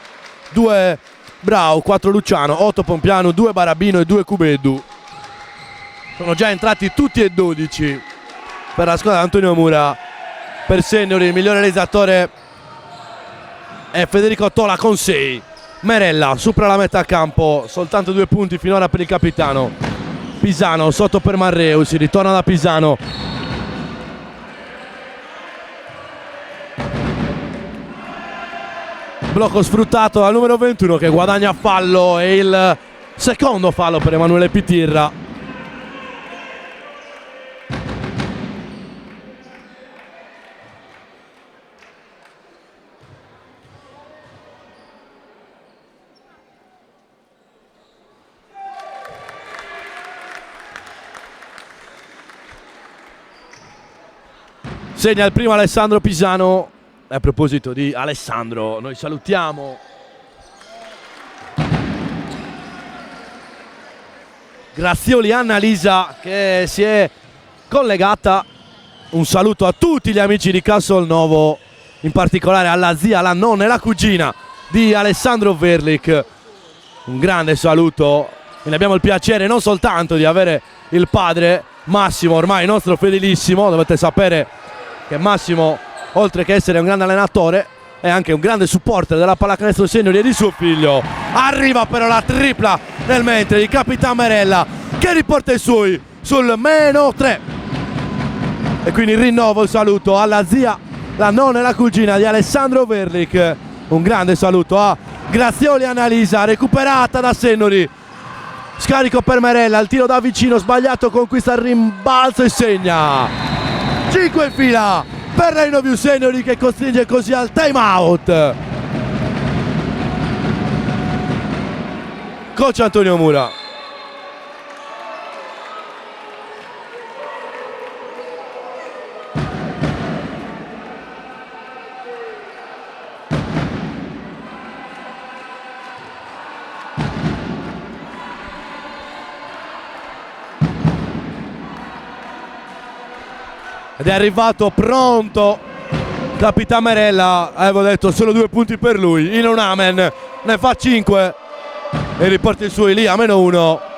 2 Brau, 4 Luciano, 8 Pompianu, 2 Barabbino e 2 Cubeddu. Sono già entrati tutti e 12 per la squadra di Antonio Mura. Per Sennori il migliore realizzatore è Federico Tola con 6. Merella supera la metà campo, soltanto 2 punti finora per il capitano. Pisano sotto per Marreu, si ritorna da Pisano. Blocco sfruttato dal numero 21 che guadagna fallo e il secondo fallo per Emanuele Pitirra. Segna il primo Alessandro Pisano. A proposito di Alessandro, noi salutiamo Grazioli Annalisa che si è collegata. Un saluto a tutti gli amici di Castelnuovo, in particolare alla zia, la nonna e la cugina di Alessandro Verlik. Un grande saluto e ne abbiamo il piacere non soltanto di avere il padre Massimo, ormai nostro fedelissimo. Dovete sapere che Massimo, oltre che essere un grande allenatore, è anche un grande supporter della pallacanestro senior e di suo figlio. Arriva però la tripla nel mentre di Capitan Merella che riporta i suoi sul -3. E quindi rinnovo il saluto alla zia, la nonna e la cugina di Alessandro Verlik. Un grande saluto a Grazioli Annalisa, recuperata da Sennori. Scarico per Merella, il tiro da vicino sbagliato, conquista il rimbalzo e segna. 5 in fila per la Innovius Sennori che costringe così al time out. Coach Antonio Mura. ed è arrivato pronto Capitan Merella. Avevo detto solo 2 punti per lui, in un amen ne fa 5 e riporta i suoi lì a -1.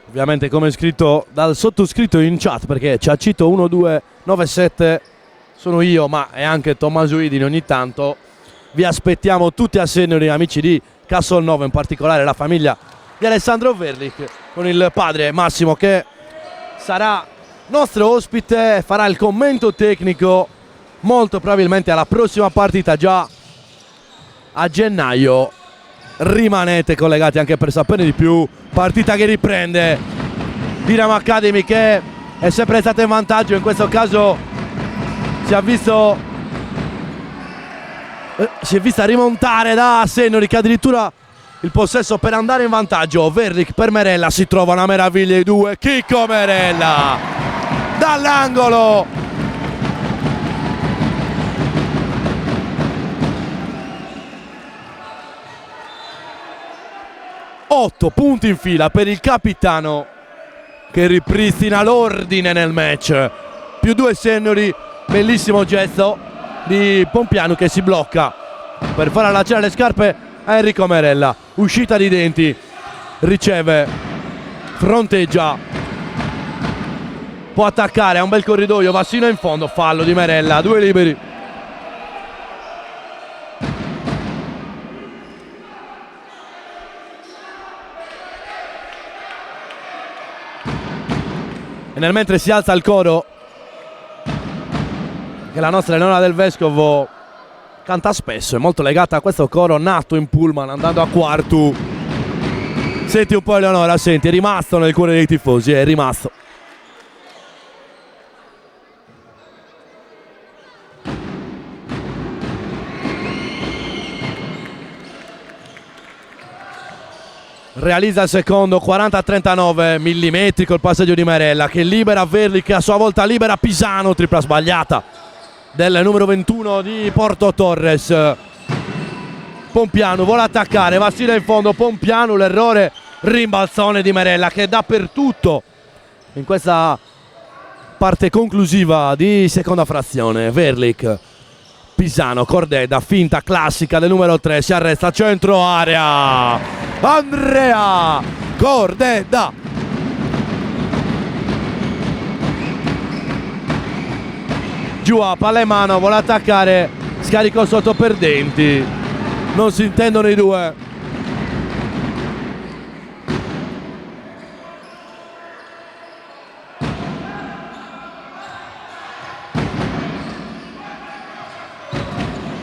Ovviamente come scritto dal sottoscritto in chat, perché Ciacito 1297 sono io, ma è anche Tommaso Idini ogni tanto. Vi aspettiamo tutti a Sennori, amici di Castelnuovo, in particolare la famiglia di Alessandro Verlich, con il padre Massimo che sarà nostro ospite e farà il commento tecnico molto probabilmente alla prossima partita, già a gennaio. Rimanete collegati anche per sapere di più. Partita che riprende, Dinamo Academy che è sempre stata in vantaggio, in questo caso si è vista rimontare da Sennori, che addirittura il possesso per andare in vantaggio. Verlich per Merella, si trova una meraviglia i due, Chicco Merella dall'angolo, otto punti in fila per il capitano che ripristina l'ordine nel match. +2 Sennori, bellissimo gesto di Pompiano che si blocca per far allacciare le scarpe a Enrico Merella. Uscita di denti, riceve, fronteggia, può attaccare, ha un bel corridoio, va sino in fondo, fallo di Merella, 2 liberi. E nel mentre si alza il coro, che la nostra Eleonora Del Vescovo canta spesso, è molto legata a questo coro nato in pullman andando a Quartu. Senti un po' Eleonora, senti, è rimasto nel cuore dei tifosi, è rimasto. Realizza il secondo, 40-39, millimetrico il passaggio di Merella che libera Verlich, che a sua volta libera Pisano, tripla sbagliata del numero 21 di Porto Torres. Pompiano vuole attaccare, va sino in fondo Pompiano, l'errore, rimbalzone di Merella che è dappertutto in questa parte conclusiva di seconda frazione. Verlich, Pisano, Cordeda, finta classica del numero 3, si arresta, centro area, Andrea Cordeda. Giù a palla in mano, vuole attaccare, scarico sotto per denti, non si intendono i due.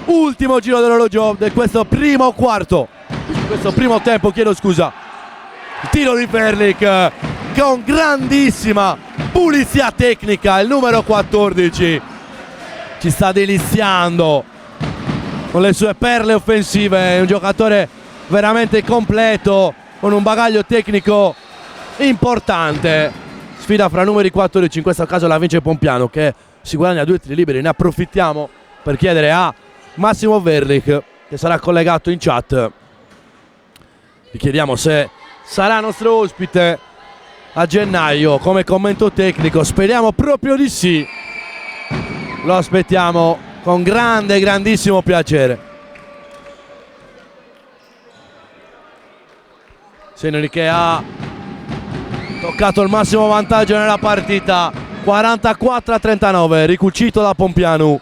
Ultimo giro dell'orologio di questo primo quarto, questo primo tempo, chiedo scusa. Tiro di Verlich con grandissima pulizia tecnica, il numero 14 ci sta deliziando con le sue perle offensive, è un giocatore veramente completo con un bagaglio tecnico importante. Sfida fra numeri 14, in questo caso la vince Pompiano che si guadagna 2 tiri liberi. Ne approfittiamo per chiedere a Massimo Verlich, che sarà collegato in chat, gli chiediamo se sarà nostro ospite a gennaio come commento tecnico. Speriamo proprio di sì, lo aspettiamo con grandissimo piacere. Sennori che ha toccato il massimo vantaggio nella partita, 44-39, ricucito da Pompiano.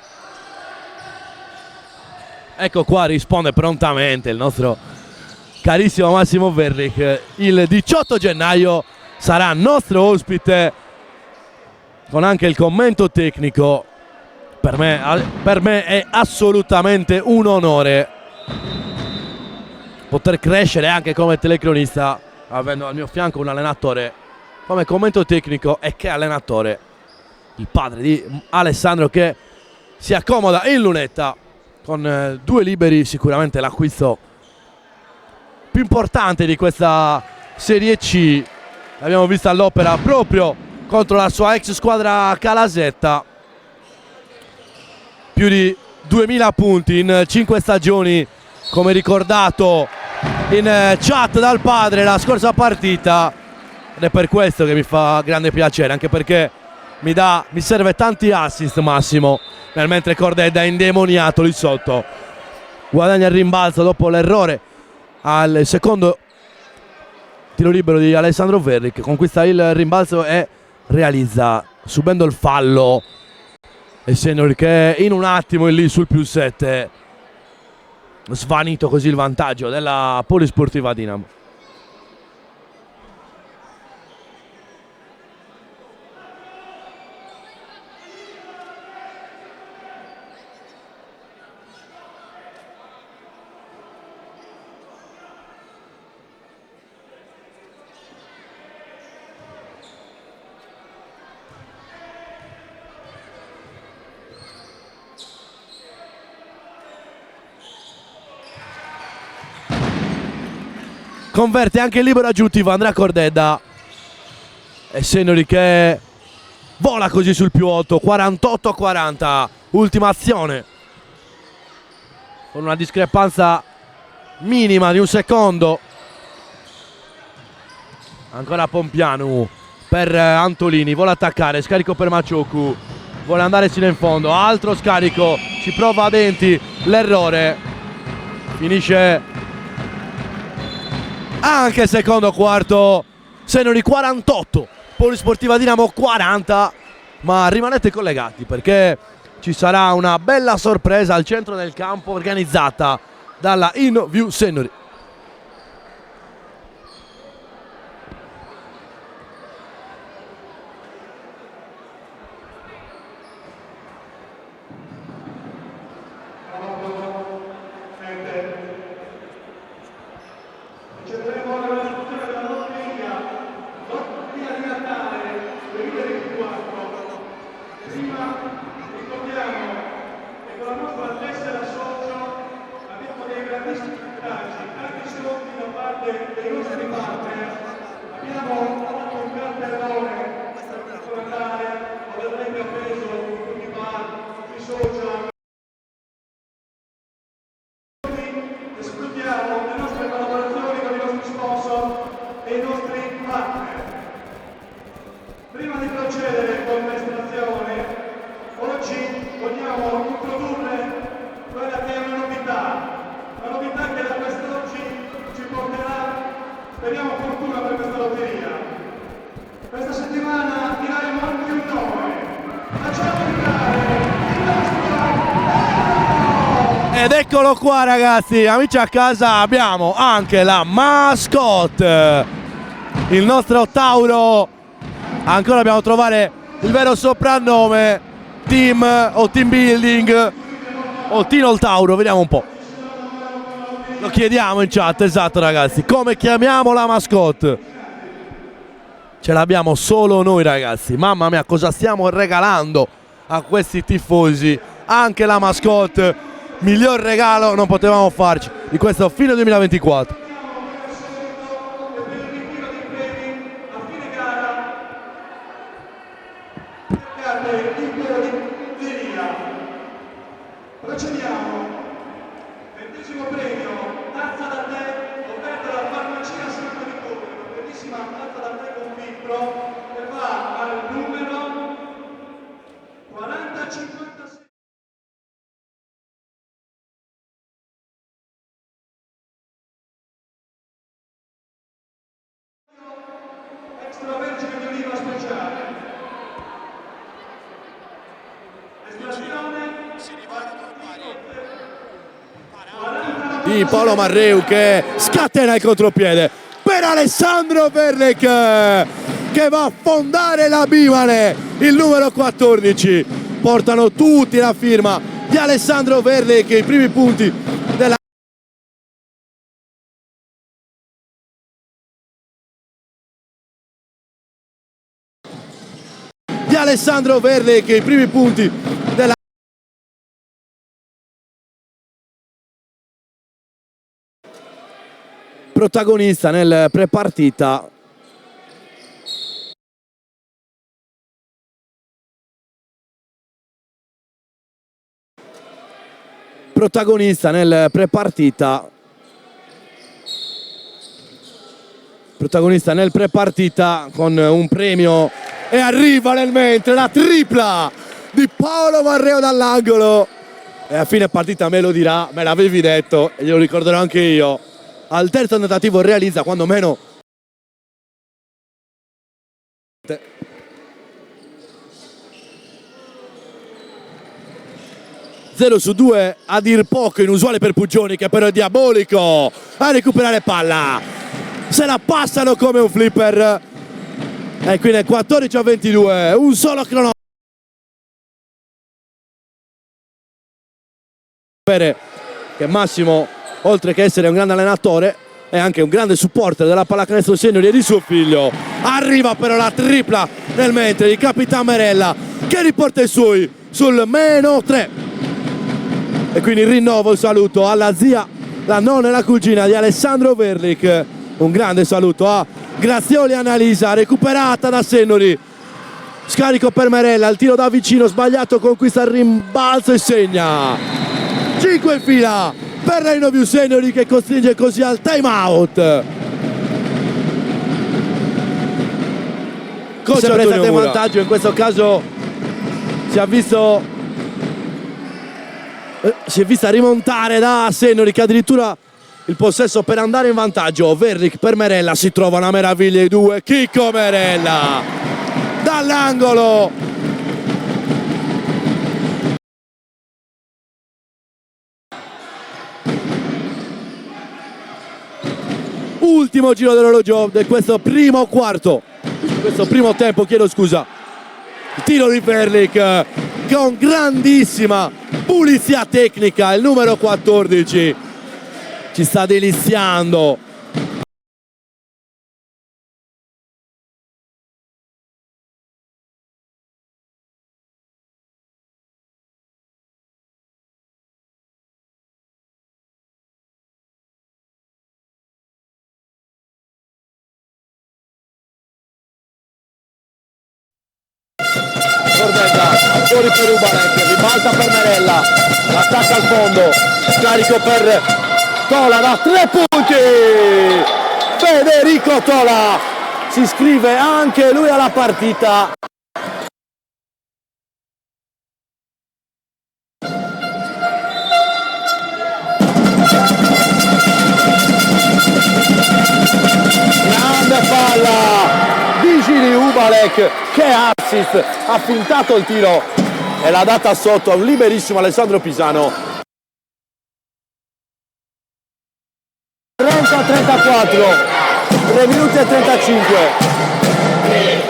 Ecco qua, risponde prontamente il nostro carissimo Massimo Verric, il 18 gennaio sarà nostro ospite con anche il commento tecnico. Per me è assolutamente un onore poter crescere anche come telecronista, avendo al mio fianco un allenatore come commento tecnico e che allenatore, il padre di Alessandro, che si accomoda in lunetta con 2 liberi, sicuramente l'acquisto più importante di questa Serie C. L'abbiamo vista all'opera proprio contro la sua ex squadra Calasetta, più di 2000 punti in 5 stagioni, come ricordato in chat dal padre la scorsa partita, ed è per questo che mi fa grande piacere, anche perché mi serve tanti assist Massimo, mentre Cordedda è indemoniato lì sotto. Guadagna il rimbalzo dopo l'errore al secondo tiro libero di Alessandro Verric, conquista il rimbalzo e realizza, subendo il fallo, e Senior che in un attimo è lì sul +7, svanito così il vantaggio della Polisportiva Dinamo. Converte anche il libero aggiuntivo Andrea Cordedda, e Seniori che vola così sul +8, 48-40, ultima azione con una discrepanza minima di un secondo. Ancora Pompianu per Antolini, vuole attaccare, scarico per Maciocu, vuole andare sino in fondo, altro scarico, ci prova a denti, l'errore, finisce anche secondo quarto. Seniori 48, Polisportiva Dinamo 40, ma rimanete collegati perché ci sarà una bella sorpresa al centro del campo organizzata dalla InView Seniori. Prima di procedere con l'estrazione, oggi vogliamo introdurre quella che è una novità che da quest'oggi ci porterà, speriamo, fortuna per questa lotteria. Questa settimana diremo anche un nome. Facciamo entrare il nostro... Ed eccolo qua ragazzi, amici a casa, abbiamo anche la mascotte, il nostro Tauro. Ancora dobbiamo trovare il vero soprannome, team o team building o Tino il Tauro, vediamo un po'. Lo chiediamo in chat, esatto ragazzi, come chiamiamo la mascotte? Ce l'abbiamo solo noi ragazzi, mamma mia cosa stiamo regalando a questi tifosi, anche la mascotte, miglior regalo non potevamo farci di questo fine 2024. Procediamo. 20° premio, tazza da tè, offerta dalla farmacia Santo Vittorio, una bellissima tazza da tè con filtro che va al numero 4056. Extravergine di oliva speciale. Estrazione si rivolge a 40 di Paolo Marreu che scatena il contropiede per Alessandro Verlek che va a fondare la Bimane, il numero 14. Portano tutti la firma di Alessandro Verlek, i primi punti della Alessandro Verlek, i primi punti della protagonista nel prepartita. Protagonista nel prepartita. Protagonista nel prepartita con un premio e arriva nel mentre la tripla di Paolo Marreu dall'angolo. E a fine partita me lo dirà, me l'avevi detto e glielo ricorderò anche io. Al terzo tentativo realizza quando meno 0 su 2 a dir poco, inusuale per Pugioni che però è diabolico a recuperare palla, se la passano come un flipper e quindi è 14-22, un solo cronometro che Massimo, oltre che essere un grande allenatore, è anche un grande supporter della pallacanestro senior e di suo figlio. Arriva però la tripla nel mentre di Capitan Merella che riporta i suoi sul -3 e quindi rinnovo il saluto alla zia, la nonna e la cugina di Alessandro Verlek. Un grande saluto a Grazioli Annalisa, recuperata da Sennori, scarico per Merella, il tiro da vicino sbagliato, conquista il rimbalzo e segna 5 in fila per Rhino Sennori che costringe così al time out. Coach sempre stato in vantaggio, in questo caso si è vista rimontare da Sennori che addirittura il possesso per andare in vantaggio. Verlek per Merella, si trova una meraviglia i due, Chicco Merella dall'angolo, ultimo giro dell'orologio di questo primo quarto, questo primo tempo, chiedo scusa. Il tiro di Verlek con grandissima pulizia tecnica, il numero 14 ci sta deliziando. Cordella, fuori per Ubalek, ribalta per Merella, attacca al fondo, scarico per Tola da 3 punti. Federico Tola si iscrive anche lui alla partita. Grande palla, vigili Ubalek che assist, ha fintato il tiro e l'ha data sotto a un liberissimo Alessandro Pisano. 30-34, 3 minuti e 35.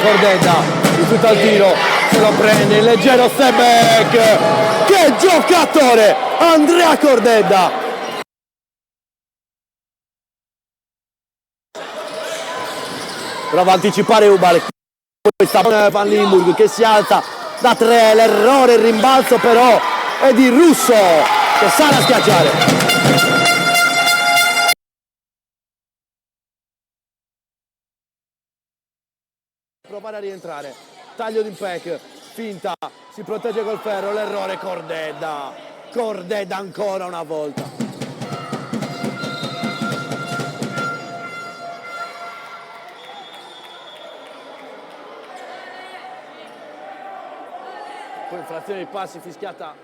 Cordella rifiuta il tiro, se lo prende il leggero step back. Che giocatore Andrea Cordella! Prova a anticipare Ubalek, questa Van Limburg che si alza da 3, l'errore, il rimbalzo però è di Russo che sa da schiacciare. Provare a rientrare, taglio d'impact, finta, si protegge col ferro, l'errore Cordella ancora una volta. Poi infrazione di passi fischiata.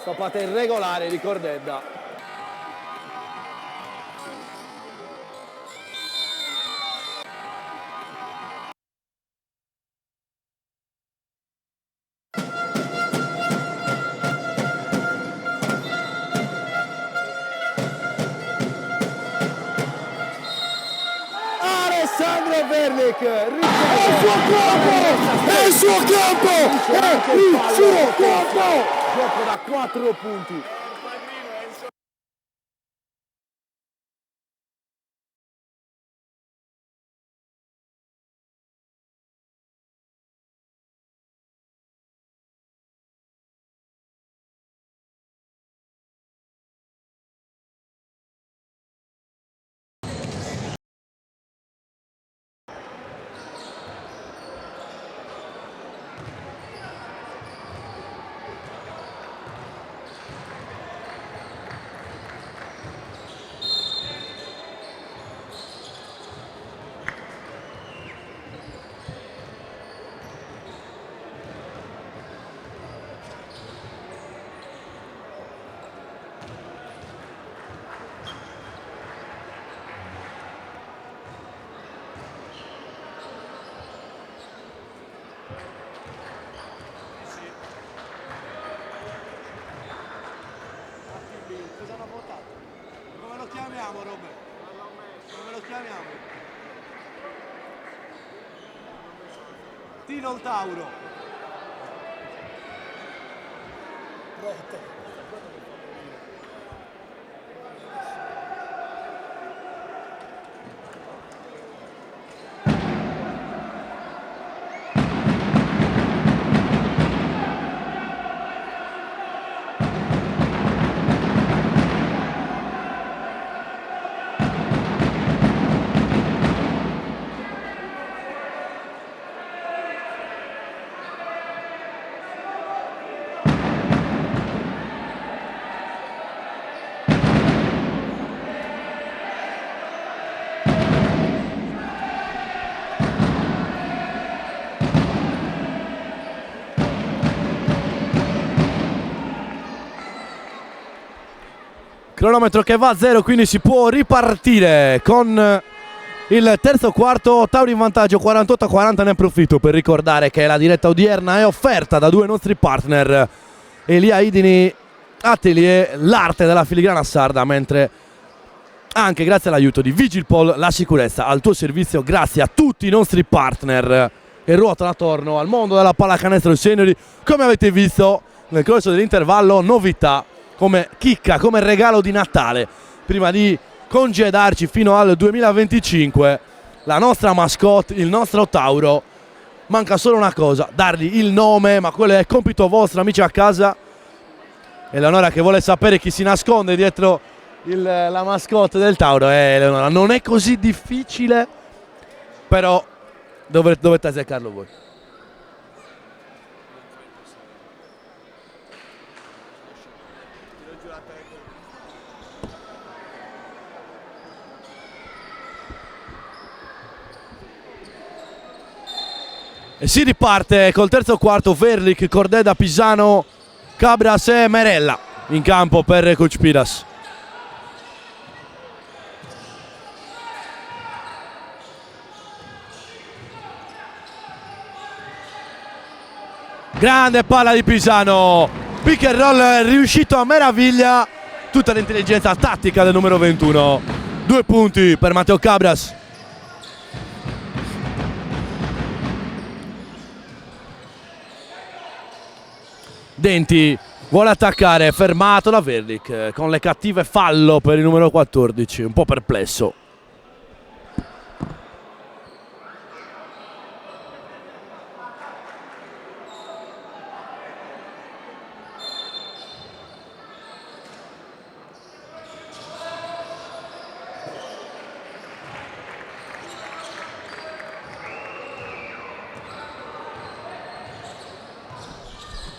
Stoppata irregolare di Cordella. Paolo Verlic, è il suo campo, è il suo campo, gioco da 4 punti. Come lo chiamiamo, Robert? Come lo chiamiamo? Tino il Tauro. Cronometro che va a 0, quindi si può ripartire con il terzo quarto. Tauri in vantaggio 48-40, ne approfitto per ricordare che la diretta odierna è offerta da due nostri partner, Elia Idini Atelier, l'arte della filigrana sarda, mentre anche grazie all'aiuto di Vigilpol la sicurezza al tuo servizio, grazie a tutti i nostri partner che ruotano attorno al mondo della pallacanestro seniori. Come avete visto nel corso dell'intervallo, novità come chicca, come regalo di Natale, prima di congedarci fino al 2025, la nostra mascotte, il nostro Tauro. Manca solo una cosa, dargli il nome, ma quello è compito vostro, amici a casa. Eleonora che vuole sapere chi si nasconde dietro la mascotte del Tauro. Eleonora, non è così difficile, però dovete azzeccarlo voi. E si riparte col terzo quarto. Verlic, Cordeda, Pisano, Cabras e Merella in campo per Coach Piras. Grande palla di Pisano, pick and roll riuscito a meraviglia, tutta l'intelligenza tattica del numero 21. 2 punti per Matteo Cabras. Denti vuole attaccare, fermato da Verlic con le cattive, fallo per il numero 14, un po' perplesso.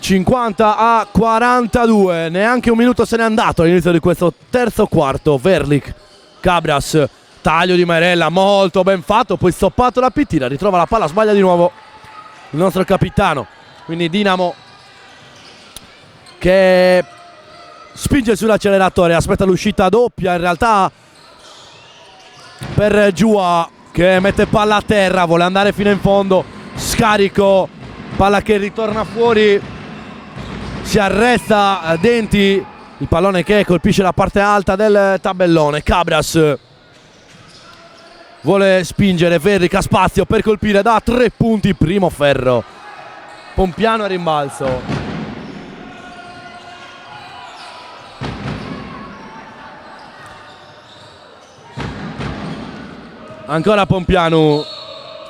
(50-42), neanche un minuto se n'è andato all'inizio di questo terzo quarto. Verlic, Cabras, taglio di Merella molto ben fatto, poi stoppato da Pittina, ritrova la palla, sbaglia di nuovo il nostro capitano, quindi Dinamo che spinge sull'acceleratore, aspetta l'uscita doppia in realtà per Giua che mette palla a terra, vuole andare fino in fondo, scarico, palla che ritorna fuori. Si arresta Denti, il pallone che colpisce la parte alta del tabellone. Cabras vuole spingere, Verric ha spazio per colpire da 3 punti, primo ferro. Pompiano a rimbalzo. Ancora Pompiano,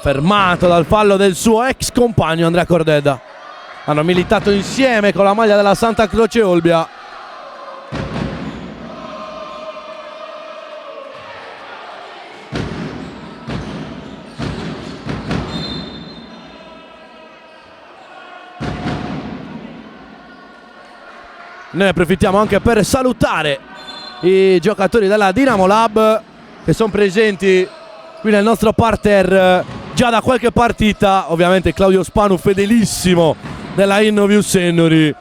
fermato dal fallo del suo ex compagno Andrea Cordedda. Hanno militato insieme con la maglia della Santa Croce Olbia. Noi approfittiamo anche per salutare i giocatori della Dinamo Lab che sono presenti qui nel nostro parterre già da qualche partita. Ovviamente Claudio Spanu, fedelissimo della Innoviu Sennori,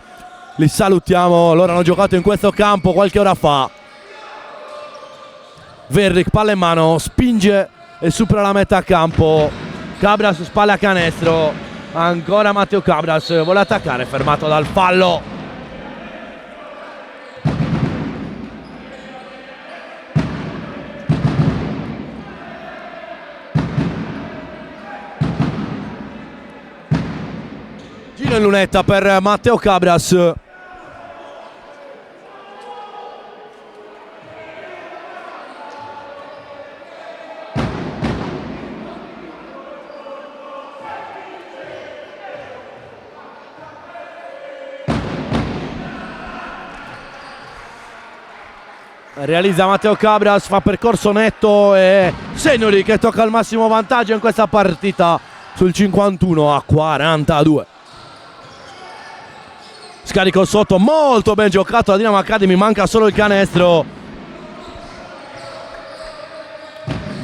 li salutiamo, loro hanno giocato in questo campo qualche ora fa. Verric, palla in mano, spinge e supera la metà campo. Cabras, spalle a canestro, ancora Matteo Cabras, vuole attaccare, fermato dal fallo. Giro in lunetta per Matteo Cabras. Realizza Matteo Cabras, fa percorso netto e Sennori che tocca il massimo vantaggio in questa partita sul 51-42. Scarico sotto, molto ben giocato da Dinamo Academy, manca solo il canestro.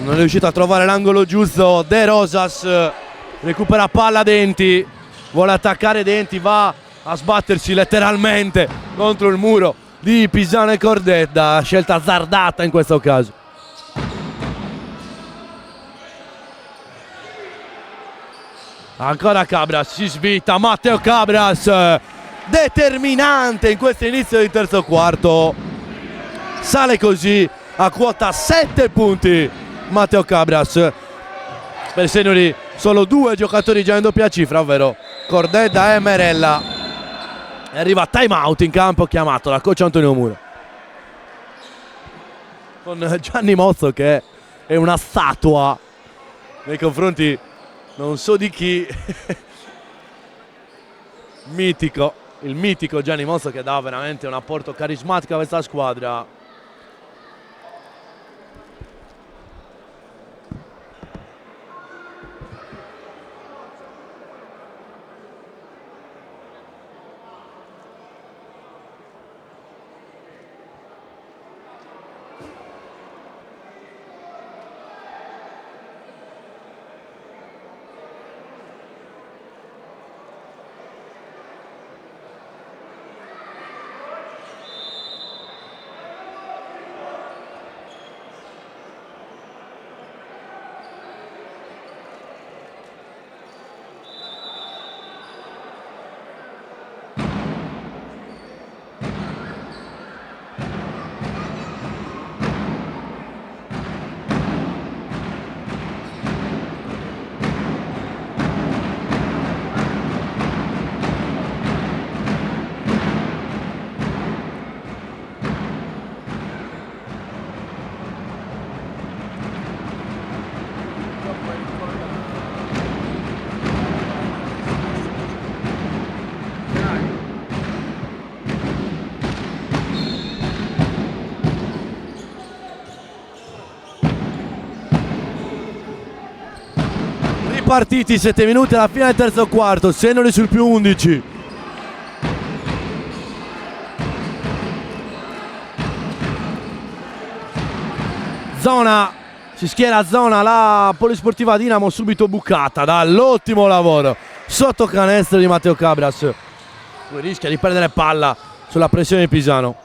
Non è riuscito a trovare l'angolo giusto. De Rosas recupera palla Denti, vuole attaccare Denti, va a sbattersi letteralmente contro il muro di Pisano e Cordedda, scelta azzardata in questo caso. Ancora Cabras, si svita Matteo Cabras, determinante in questo inizio di terzo quarto, sale così a quota 7 punti Matteo Cabras. Per Sennori solo 2 giocatori già in doppia cifra, ovvero Cordedda e Merella. E arriva time out in campo chiamato da coach Antonio Muro, con Gianni Mozzo che è una statua nei confronti non so di chi. Mitico, il mitico Gianni Mozzo che dà veramente un apporto carismatico a questa squadra. Partiti 7 minuti alla fine del terzo quarto, Sennori sul più 11. Zona, si schiera zona, la Polisportiva Dinamo subito bucata dall'ottimo lavoro sotto canestro di Matteo Cabras. Lui rischia di perdere palla sulla pressione di Pisano.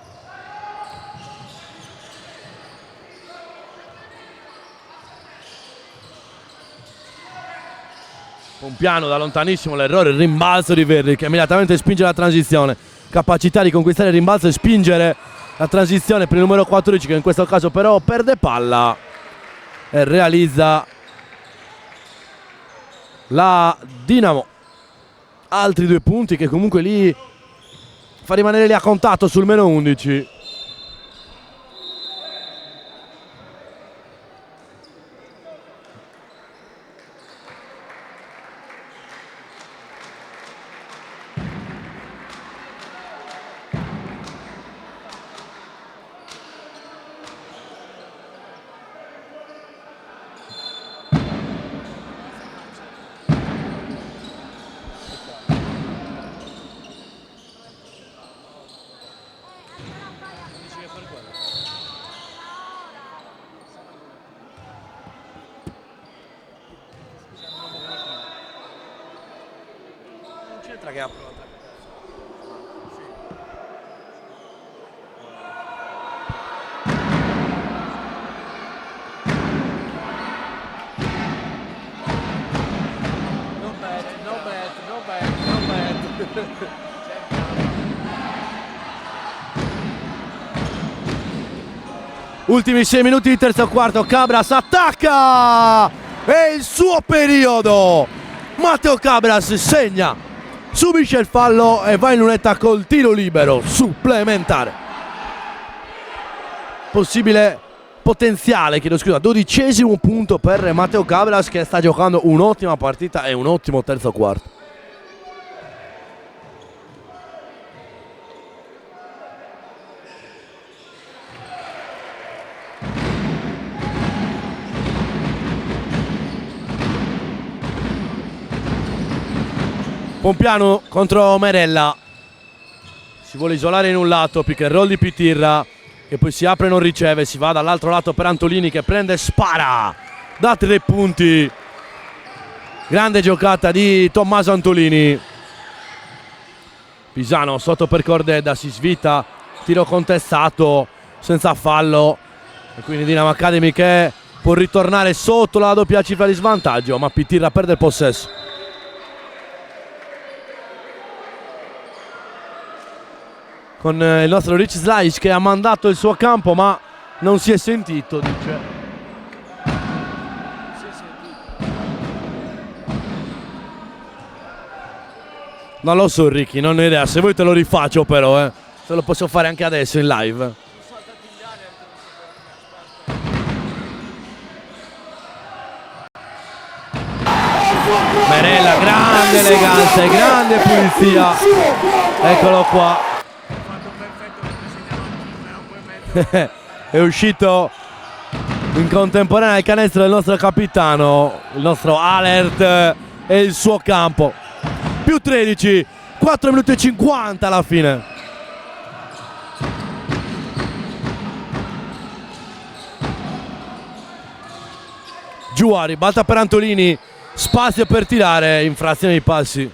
Pompiano da lontanissimo, l'errore, il rimbalzo di Verri che immediatamente spinge la transizione. Capacità di conquistare il rimbalzo e spingere la transizione per il numero 14 che in questo caso però perde palla. e realizza la Dinamo. Altri 2 punti che comunque lì fa rimanere lì a contatto sul meno 11. Che ha provato. No bad. Ultimi 6 minuti di terzo quarto, Cabras attacca! È il suo periodo! Matteo Cabras segna! Subisce il fallo e va in lunetta col tiro libero supplementare. Potenziale, 12° punto per Matteo Cabras, che sta giocando un'ottima partita e un ottimo terzo quarto. Pompiano contro Merella, si vuole isolare in un lato, pick and roll di Pitirra che poi si apre e non riceve, si va dall'altro lato per Antolini che prende e spara da 3 punti. Grande giocata di Tommaso Antolini. Pisano sotto per Cordedda, si svita, tiro contestato senza fallo e quindi Dinamo Academy che può ritornare sotto la doppia cifra di svantaggio, ma Pitirra perde il possesso. Con il nostro Rich Slice che ha mandato il suo campo ma non si è sentito, dice. Non lo so Ricky, non ho idea, se vuoi te lo rifaccio però, se lo posso fare anche adesso in live. Merella, grande eleganza e grande pulizia. Eccolo qua. È uscito in contemporanea il canestro del nostro capitano, il nostro Alert e il suo campo. Più 13, 4 minuti e 50 alla fine. Giua, ribalta per Antolini, spazio per tirare, infrazione di passi.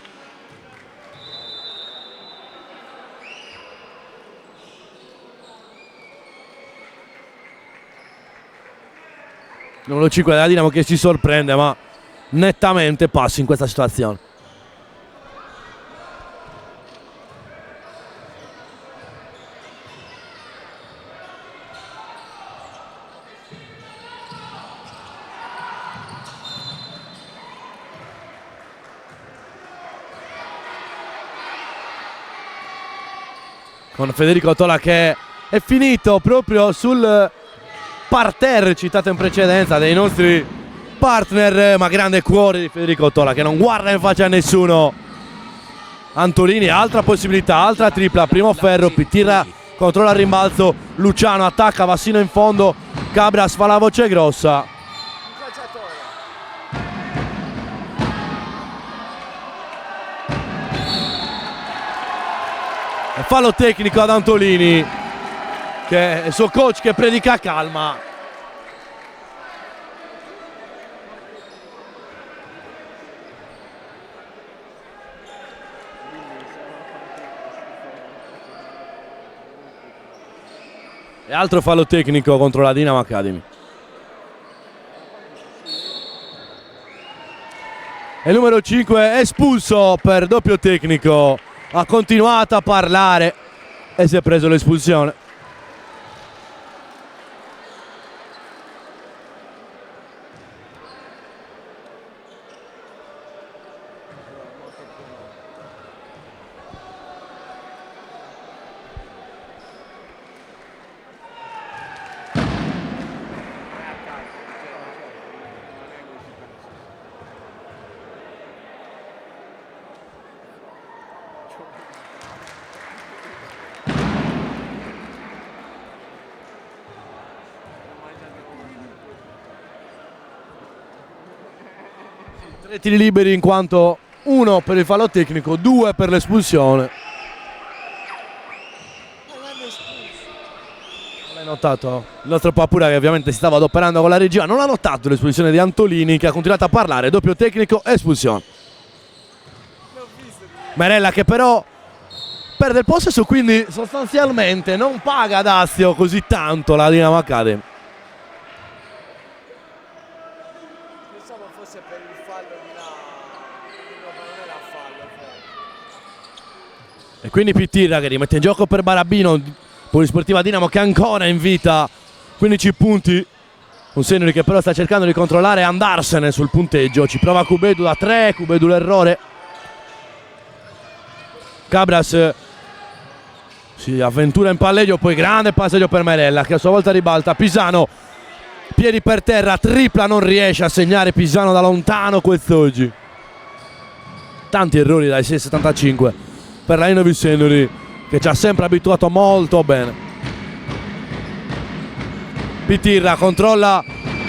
Numero 5 della Dinamo che si sorprende, ma nettamente passi in questa situazione. Con Federico Tola che è finito proprio sul parterre citato in precedenza dei nostri partner, ma grande cuore di Federico Tola che non guarda in faccia a nessuno. Antolini, altra possibilità, altra tripla, primo ferro, Pitirra controlla il rimbalzo, Luciano attacca, va sino in fondo, Cabras fa la voce grossa. E fallo tecnico ad Antolini, che è il suo coach che predica calma. E altro fallo tecnico contro la Dinamo Academy. E il numero 5 è espulso per doppio tecnico. Ha continuato a parlare e si è preso l'espulsione. Tre tiri liberi in quanto 1 per il fallo tecnico, 2 per l'espulsione. Non l'hai notato? Il nostro Papura, che ovviamente si stava adoperando con la regia, non ha notato l'espulsione di Antolini, che ha continuato a parlare. Doppio tecnico, espulsione. Merella che però perde il possesso, quindi sostanzialmente non paga ad Astio così tanto la Dinamo Academy. Pensavo fosse per il fallo di là, non era fallo. E quindi Pittirra che rimette in gioco per Barabino, Polisportiva Dinamo che ancora invita 15 punti. Un Senori che però sta cercando di controllare e andarsene sul punteggio. Ci prova Cubedu da 3, Cubedu l'errore. Cabras si avventura in palleggio, poi grande passaggio per Merella che a sua volta ribalta. Pisano, piedi per terra, tripla, non riesce a segnare Pisano da lontano quest'oggi. Tanti errori dai 6,75 per la Inovi Senori, che ci ha sempre abituato molto bene. Pittirra controlla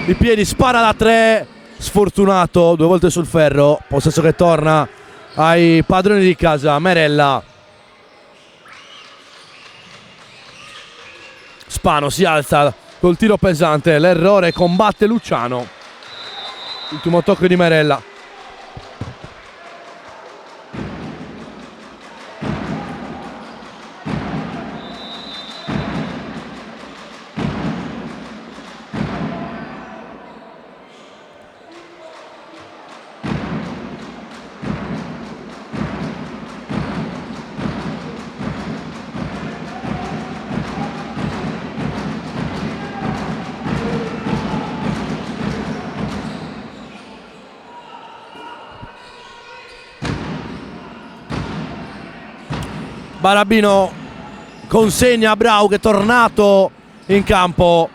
i piedi, spara da 3, sfortunato, 2 volte sul ferro, possesso che torna ai padroni di casa. Merella, Spano si alza col tiro pesante, l'errore, combatte Luciano. Ultimo tocco di Merella. Barabino consegna a Brau, che è tornato in campo,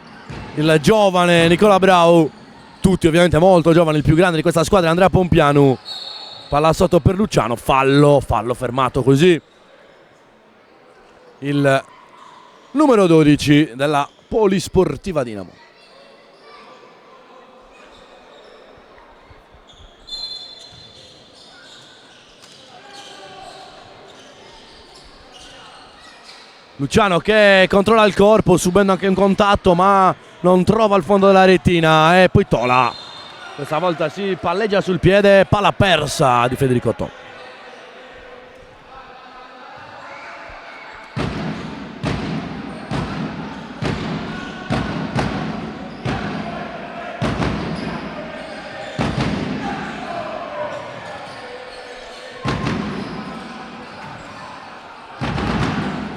il giovane Nicola Brau, tutti ovviamente molto giovani, il più grande di questa squadra Andrea Pompianu. Palla sotto per Luciano, fallo fermato così. Il numero 12 della Polisportiva Dinamo. Luciano che controlla il corpo, subendo anche un contatto, ma non trova il fondo della retina. E poi Tola, questa volta si palleggia sul piede, palla persa di Federico Tola.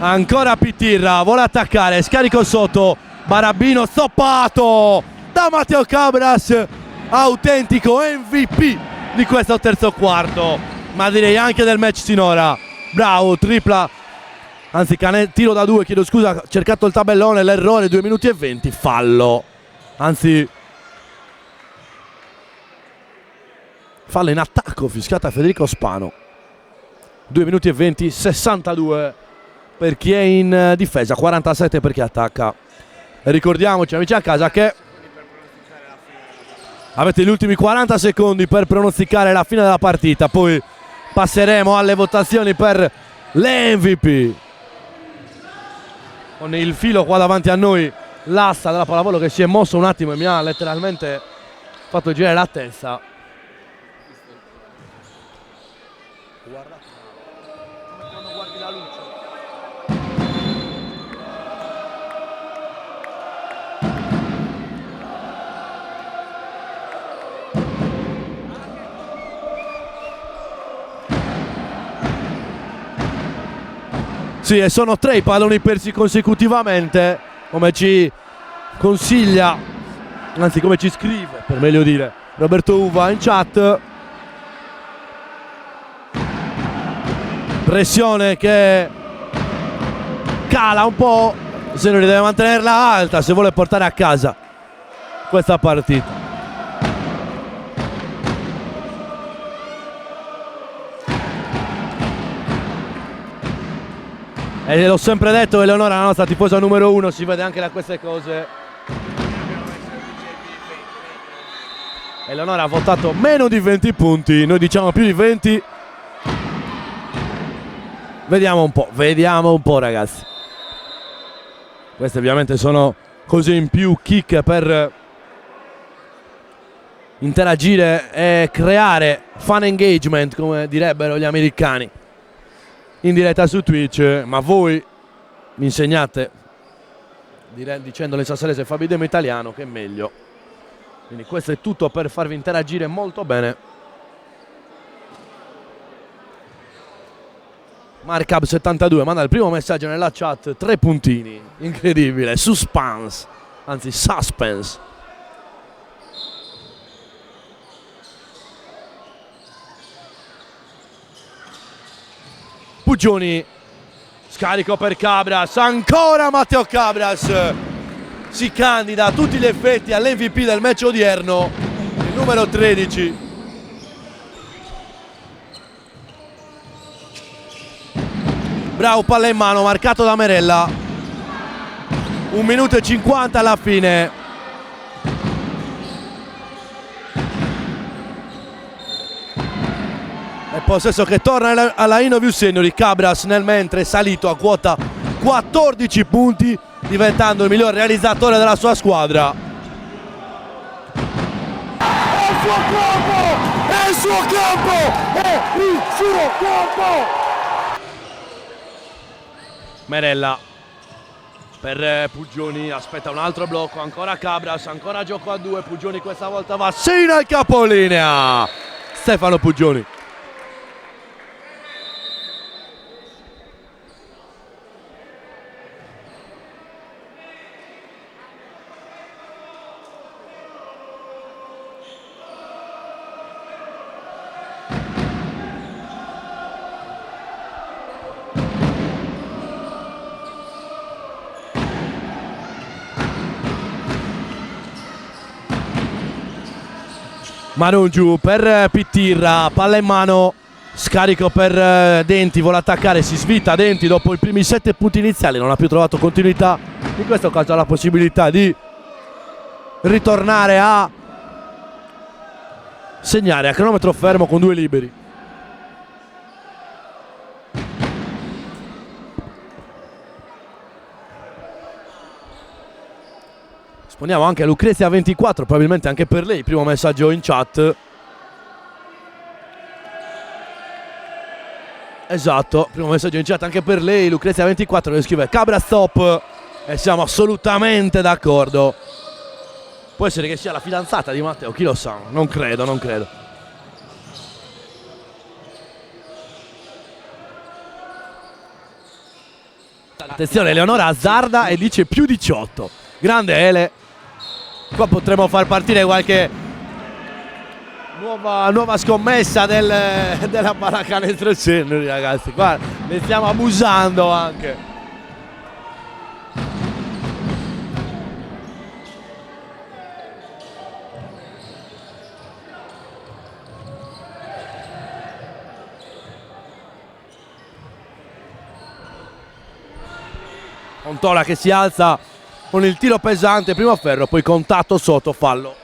Ancora Pittirra, vuole attaccare, scarico sotto, Barabino stoppato da Matteo Cabras, autentico MVP di questo terzo quarto, ma direi anche del match sinora. Bravo, tripla, anzi tiro da 2, chiedo scusa, ha cercato il tabellone, l'errore, 2 minuti e 20, fallo, anzi fallo in attacco, fischiata Federico Spano. 2 minuti e 20, 62 per chi è in difesa, 47 per chi attacca. E ricordiamoci, amici a casa, che avete gli ultimi 40 secondi per pronosticare la fine della partita, poi passeremo alle votazioni per l'MVP. Con il filo qua davanti a noi, l'asta della pallavolo che si è mosso un attimo e mi ha letteralmente fatto girare la testa. Guardate come quando guardi la luce. Sì, e sono 3 i palloni persi consecutivamente, come ci consiglia, anzi come ci scrive per meglio dire, Roberto Uva in chat. Pressione che cala un po', Senori deve mantenerla alta se vuole portare a casa questa partita. E l'ho sempre detto, Eleonora, la nostra tifosa numero 1, si vede anche da queste cose. Eleonora ha votato meno di 20 punti, noi diciamo più di 20. Vediamo un po' ragazzi. Queste ovviamente sono cose in più, kick per interagire e creare fan engagement, come direbbero gli americani, in diretta su Twitch. Ma voi mi insegnate, dicendolo in sassalese Fabi Demo italiano, che è meglio. Quindi questo è tutto per farvi interagire molto bene. Marcab72 manda il primo messaggio nella chat, 3 puntini, incredibile, suspense, anzi suspense. Puggioni, scarico per Cabras, ancora Matteo Cabras, si candida a tutti gli effetti all'MVP del match odierno, il numero 13. Bravo, palla in mano, marcato da Merella. 1 minuto e 50 alla fine. E possesso che torna alla Inoview Senior. Cabras nel mentre è salito a quota 14 punti, diventando il miglior realizzatore della sua squadra. È il suo campo! È il suo campo! È il suo campo! Merella per Puggioni, aspetta un altro blocco, ancora Cabras, ancora gioco a 2, Puggioni questa volta va sino al capolinea. Stefano Puggioni. Manu giù per Pittirra, palla in mano, scarico per Denti, vuole attaccare, si svita Denti dopo i primi 7 punti iniziali, non ha più trovato continuità, in questo caso ha la possibilità di ritornare a segnare a cronometro fermo con 2 liberi. Poniamo anche a Lucrezia 24, probabilmente anche per lei, primo messaggio in chat. Esatto, primo messaggio in chat anche per lei, Lucrezia 24 che scrive Cabra stop e siamo assolutamente d'accordo. Può essere che sia la fidanzata di Matteo, chi lo sa, non credo, non credo. Attenzione, Eleonora azzarda e dice più 18. Grande Ele. Qua potremmo far partire qualche nuova scommessa della pallacanestro senior, ragazzi. Guarda, ne stiamo abusando anche. Ontola che si alza con il tiro pesante, primo ferro, poi contatto sotto, fallo.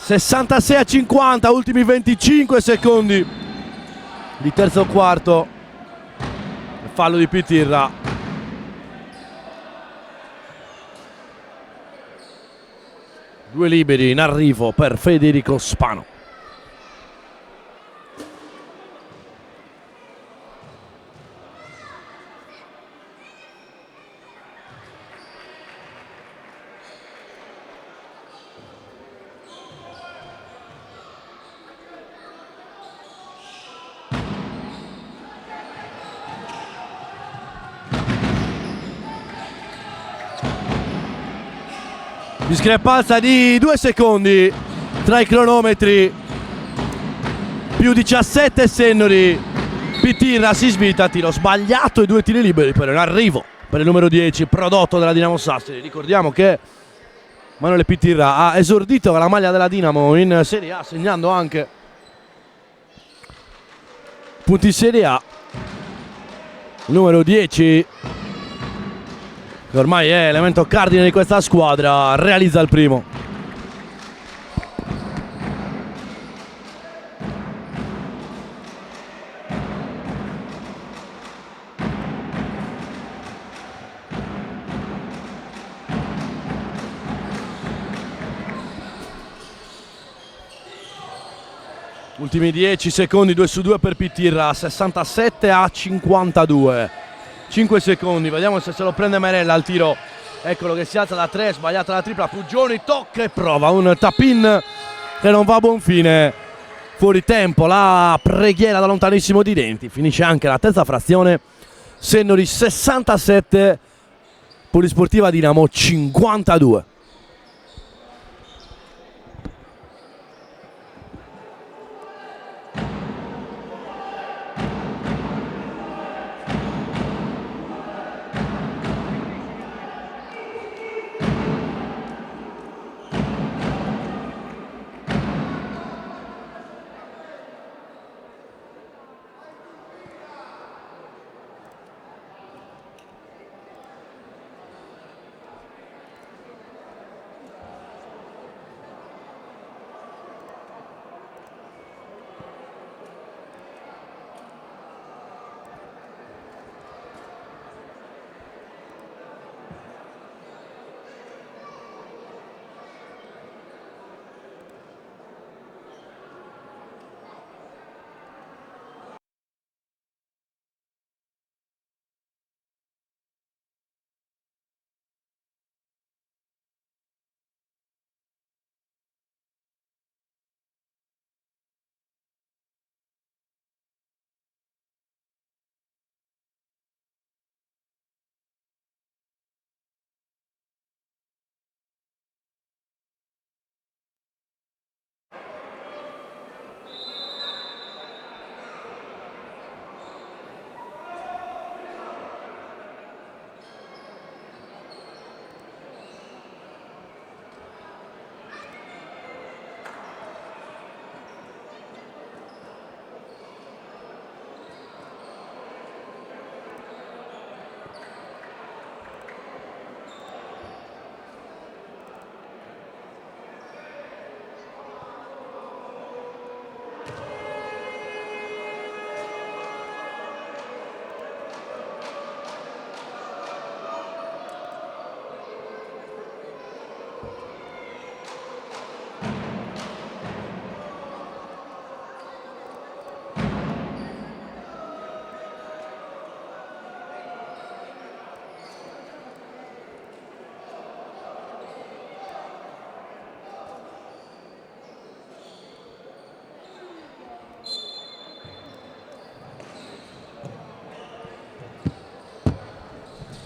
(66-50), ultimi 25 secondi di terzo quarto. Fallo di Pittirra. Due liberi in arrivo per Federico Spano. Discrepanza di 2 secondi tra i cronometri. Più 17 Sennori. Pitirra si svita, tiro sbagliato e 2 tiri liberi per un arrivo per il numero 10 prodotto dalla Dinamo Sassari. Ricordiamo che Manuele Pitirra ha esordito con la maglia della Dinamo in Serie A, segnando anche punti in Serie A. Il numero 10, che ormai è elemento cardine di questa squadra, realizza il primo. Ultimi 10 secondi, 2 su 2 per Pitirra, 67 a 52. 5 secondi, vediamo se lo prende Merella al tiro. Eccolo che si alza da 3, sbagliata la tripla, Pugioni tocca e prova un tap-in che non va a buon fine. Fuori tempo, la preghiera da lontanissimo di Denti. Finisce anche la terza frazione. Sennori 67, Polisportiva Dinamo 52.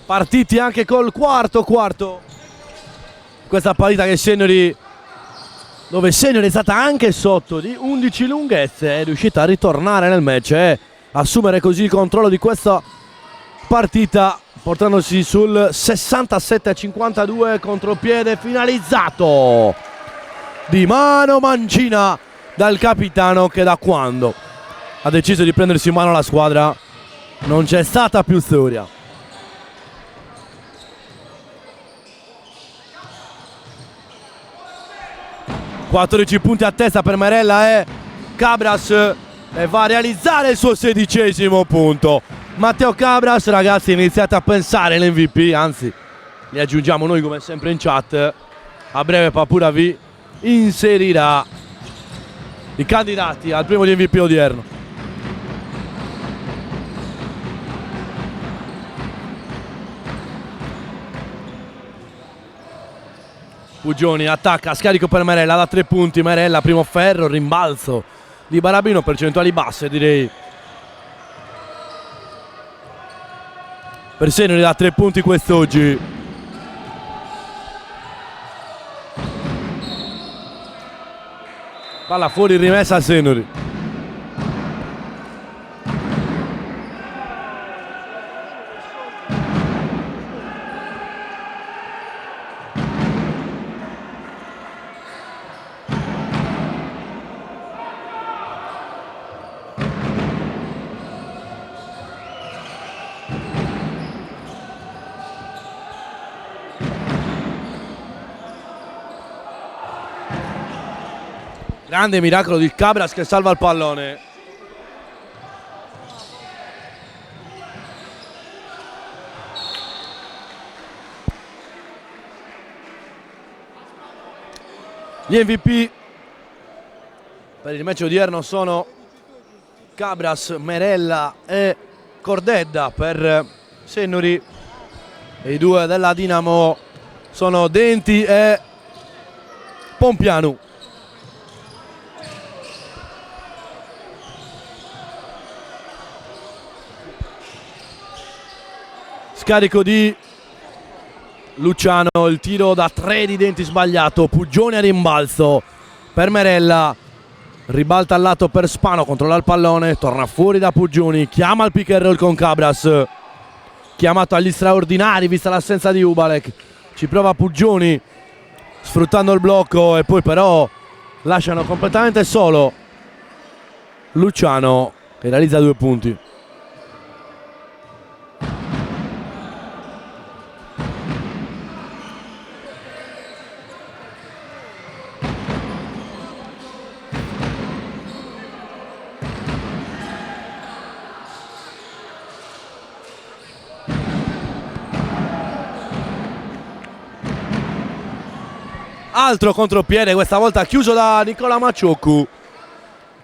Partiti anche col quarto. Questa partita che Sennori, dove Sennori è stata anche sotto di 11 lunghezze, è riuscita a ritornare nel match e assumere così il controllo di questa partita, portandosi sul 67-52. Contropiede finalizzato di mano mancina dal capitano, che da quando ha deciso di prendersi in mano la squadra non c'è stata più storia. 14 punti a testa per Merella e Cabras, e va a realizzare il suo 16° punto. Matteo Cabras, ragazzi, iniziate a pensare all'MVP, anzi li aggiungiamo noi come sempre in chat. A breve Papura vi inserirà i candidati al premio di MVP odierno. Pugioni attacca, scarico per Merella da 3 punti. Merella, primo ferro, rimbalzo di Barabino, percentuali basse direi per Sennori da 3 punti quest'oggi. Palla fuori, rimessa a Senori. Grande miracolo di Cabras che salva il pallone. Gli MVP per il match odierno sono Cabras, Merella e Cordedda. Per Senori e i due della Dinamo sono Denti e Pompianu. Scarico di Luciano, il tiro da 3 di Denti sbagliato, Puggioni a rimbalzo per Merella, ribalta al lato per Spano, controlla il pallone, torna fuori da Puggioni, chiama il pick and roll con Cabras, chiamato agli straordinari vista l'assenza di Ubalek, ci prova Puggioni sfruttando il blocco e poi però lasciano completamente solo Luciano che realizza 2 punti. Altro contropiede, questa volta chiuso da Nicola Macioccu.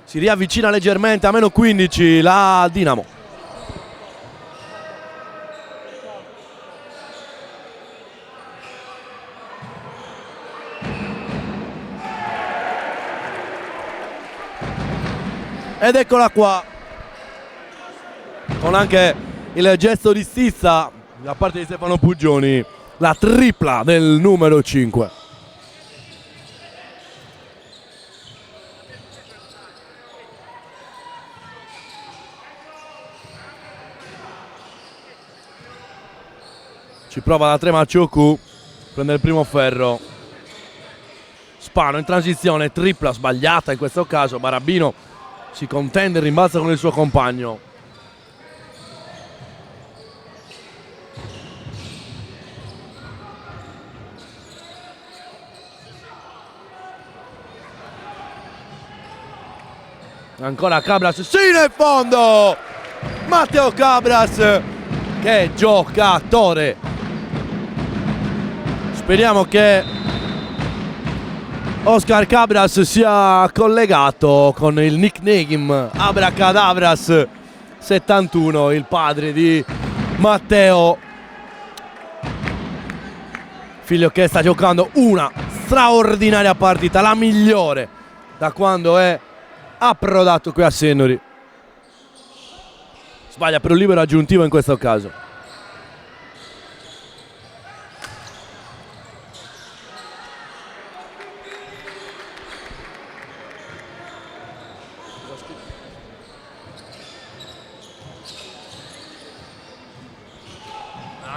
Si riavvicina leggermente a meno 15 la Dinamo. Ed eccola qua, con anche il gesto di stizza da parte di Stefano Puggioni, la tripla del numero 5. Ci prova da 3 Macioccu, prende il primo ferro. Spano in transizione, tripla sbagliata in questo caso. Barabino si contende, rimbalza con il suo compagno. Ancora Cabras, sì, nel fondo! Matteo Cabras, che giocatore! Speriamo che Oscar Cabras sia collegato con il nickname Abracadabras 71, il padre di Matteo, figlio che sta giocando una straordinaria partita, la migliore da quando è approdato qui a Senori. Sbaglia per un libero aggiuntivo in questo caso.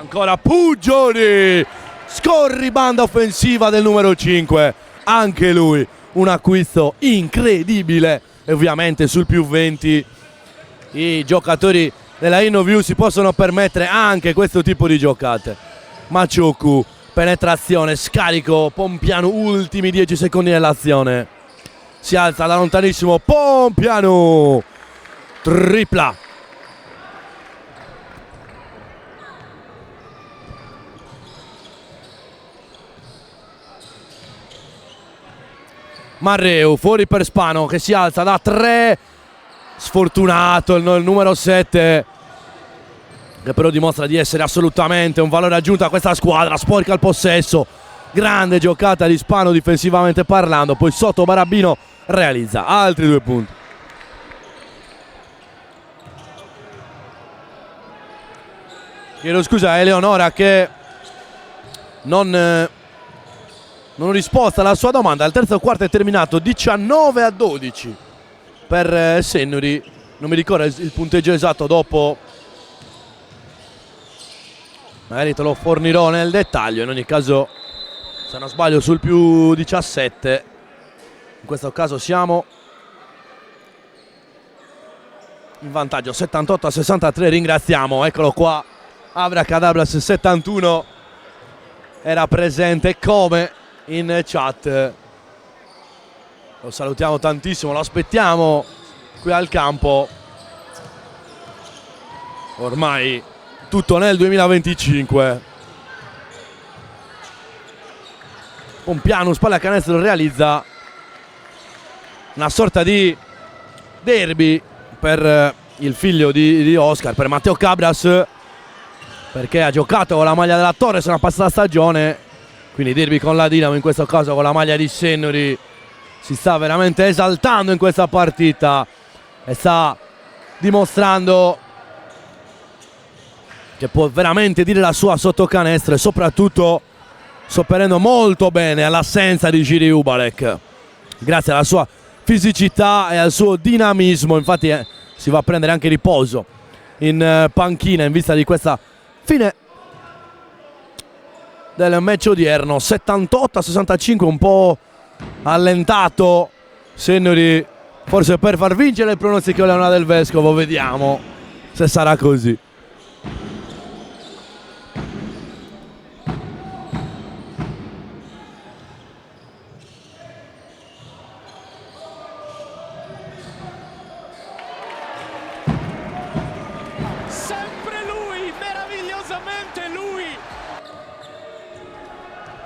Ancora Puggioni, scorribanda offensiva del numero 5, anche lui un acquisto incredibile e ovviamente sul più 20 i giocatori della InnoView si possono permettere anche questo tipo di giocate. Macioccu, penetrazione, scarico, Pompianu, ultimi 10 secondi nell'azione, si alza da lontanissimo Pompianu, tripla. Marreu fuori per Spano che si alza da 3, sfortunato il numero 7 che però dimostra di essere assolutamente un valore aggiunto a questa squadra, sporca il possesso, grande giocata di Spano difensivamente parlando, poi sotto Barabino realizza altri 2 punti. Chiedo scusa a Eleonora che non non ho risposto alla sua domanda. Il terzo quarto è terminato 19-12 per Sennori. Non mi ricordo il punteggio esatto dopo, magari te lo fornirò nel dettaglio. In ogni caso, se non sbaglio, sul più 17. In questo caso siamo in vantaggio 78-63. Ringraziamo, eccolo qua, Abracadabras 71 era presente come in chat. Lo salutiamo tantissimo, lo aspettiamo qui al campo. Ormai tutto nel 2025. Pompianus, palla a canestro, realizza una sorta di derby per il figlio di Oscar, per Matteo Cabras, perché ha giocato con la maglia della Torres una passata stagione, quindi derby con la Dinamo, in questo caso con la maglia di Sennori. Si sta veramente esaltando in questa partita e sta dimostrando che può veramente dire la sua sotto canestro e soprattutto sopperendo molto bene all'assenza di Jiri Ubalek, grazie alla sua fisicità e al suo dinamismo. Infatti si va a prendere anche riposo in panchina in vista di questa fine del match odierno. 78-65, un po' allentato Sennori, forse per far vincere il pronostico Leona del Vescovo. Vediamo se sarà così.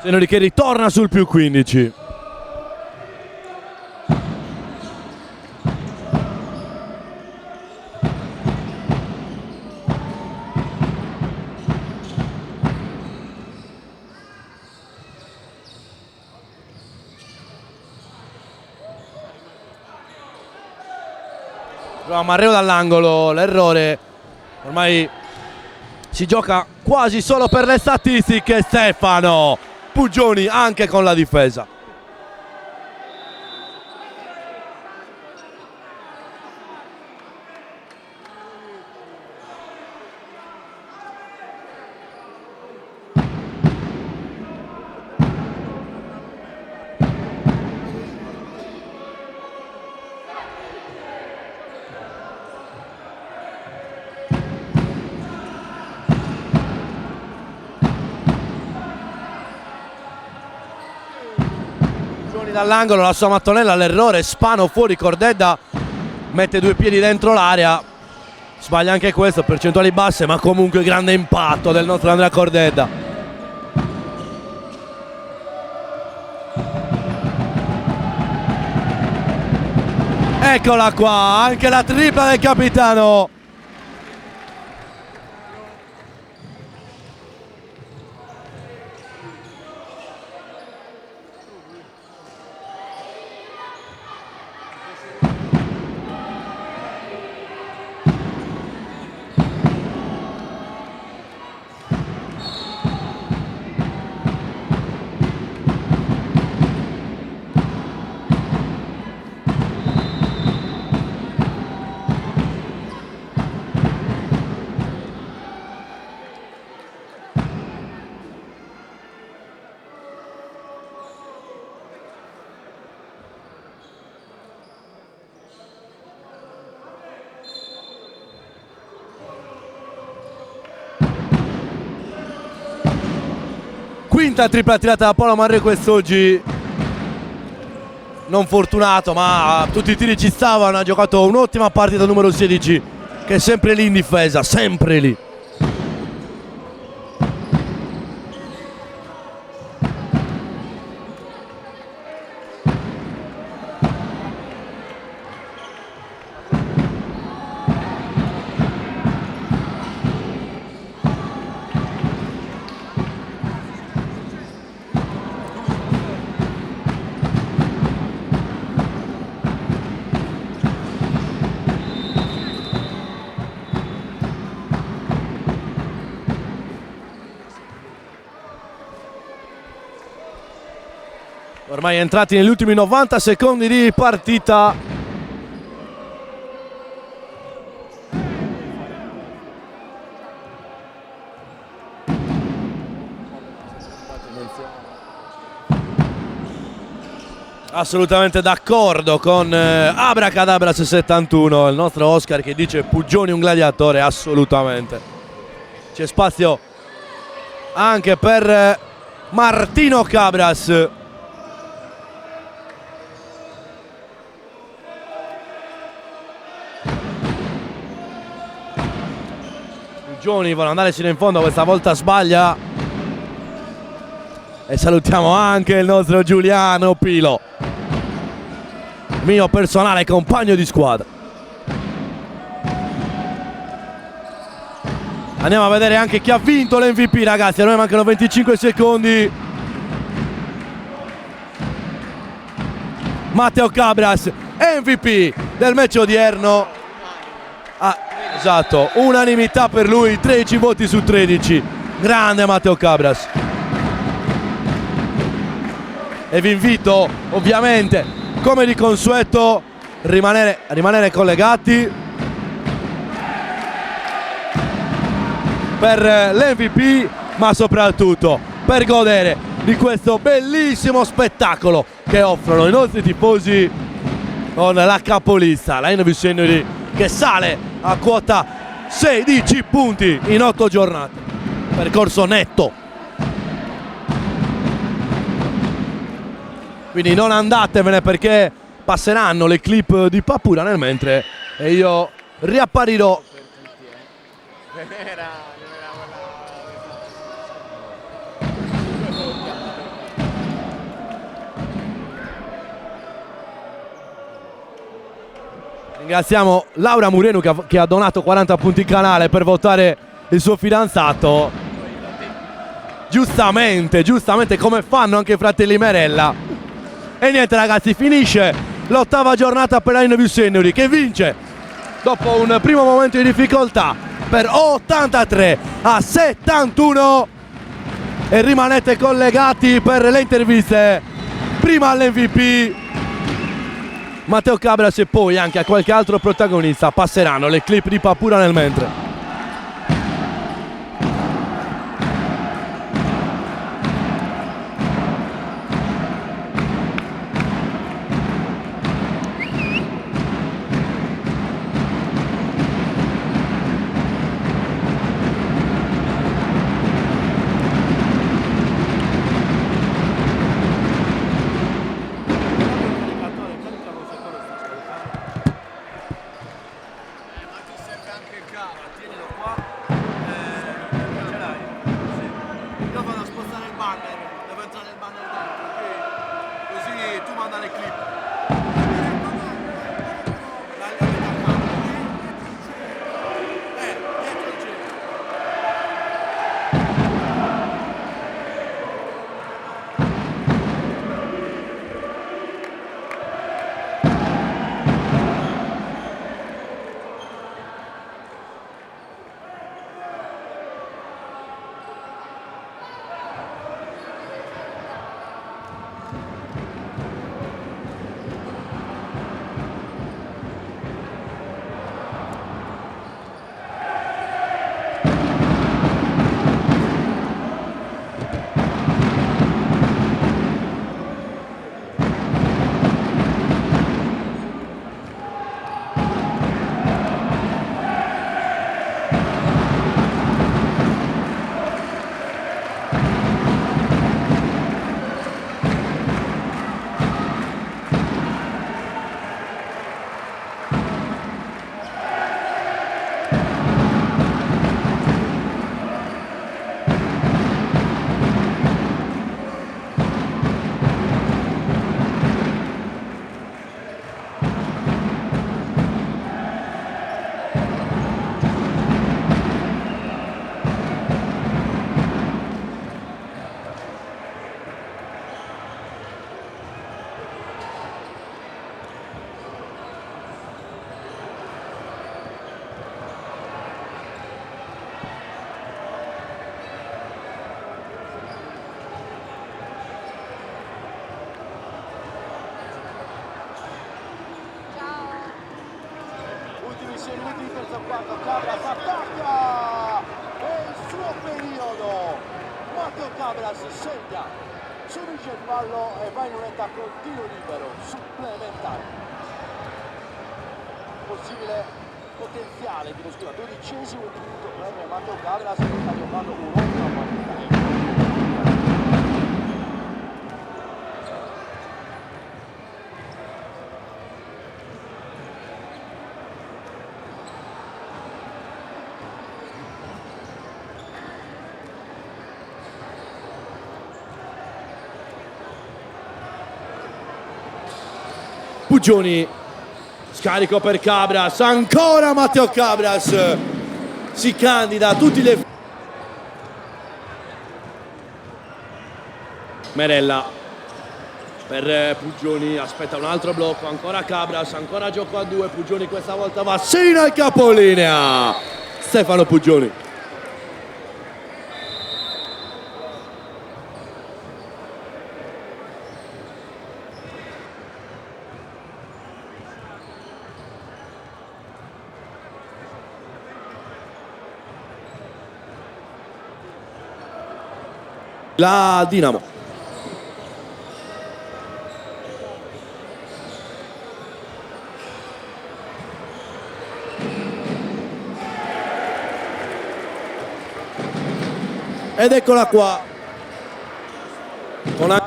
Sennori che ritorna sul più 15. Marrero dall'angolo, l'errore. Ormai si gioca quasi solo per le statistiche. Stefano Puggioni anche con la difesa. Dall'angolo la sua mattonella, l'errore, Spano fuori, Cordedda mette due piedi dentro l'area, sbaglia anche questo, percentuali basse, ma comunque grande impatto del nostro Andrea Cordedda. Eccola qua, anche la tripla del capitano. Quinta tripla tirata da Paolo Marrero quest'oggi, non fortunato, ma tutti i tiri ci stavano. Ha giocato un'ottima partita numero 16, che è sempre lì in difesa, sempre lì. Ormai entrati negli ultimi 90 secondi di partita. Assolutamente d'accordo con Abracadabras 71, il nostro Oscar che dice Puggioni un gladiatore, assolutamente. C'è spazio anche per Martino Cabras. Puggioni vuole andare sino in fondo, questa volta sbaglia. E salutiamo anche il nostro Giuliano Pilo, mio personale compagno di squadra. Andiamo a vedere anche chi ha vinto l'MVP, ragazzi. A noi mancano 25 secondi. Matteo Cabras, MVP del match odierno. Ah, esatto, unanimità per lui, 13 voti su 13. Grande Matteo Cabras. E vi invito ovviamente, come di consueto, a rimanere collegati per l'MVP, ma soprattutto per godere di questo bellissimo spettacolo che offrono i nostri tifosi con la capolista, la Lion Senior, che sale a quota 16 punti in 8 giornate. Percorso netto. Quindi non andatevene, perché passeranno le clip di Papura nel mentre e io riapparirò. Ringraziamo Laura Murenu che ha donato 40 punti in canale per votare il suo fidanzato. Giustamente, come fanno anche i fratelli Merella. E niente ragazzi, finisce l'8ª giornata per la Lion Senior, che vince dopo un primo momento di difficoltà per 83-71. E rimanete collegati per le interviste, prima all'MVP Matteo Cabras e poi anche a qualche altro protagonista. Passeranno le clip di Papura nel mentre. 6 minuti di terzo quarto, Cabras attacca! È il suo periodo! Matteo Cabras segna, subisce il fallo e va in un'età con tiro libero, supplementare. Possibile potenziale, chiedo scusa, 12esimo minuto per Matteo Cabras che sta giocando un'ottima partita. Pugioni, scarico per Cabras, ancora Matteo Cabras, si candida a tutti le... Merella per Pugioni, aspetta un altro blocco, ancora Cabras, ancora gioco a 2, Pugioni questa volta va sino al capolinea, Stefano Pugioni. La Dinamo. Ed eccola qua. Con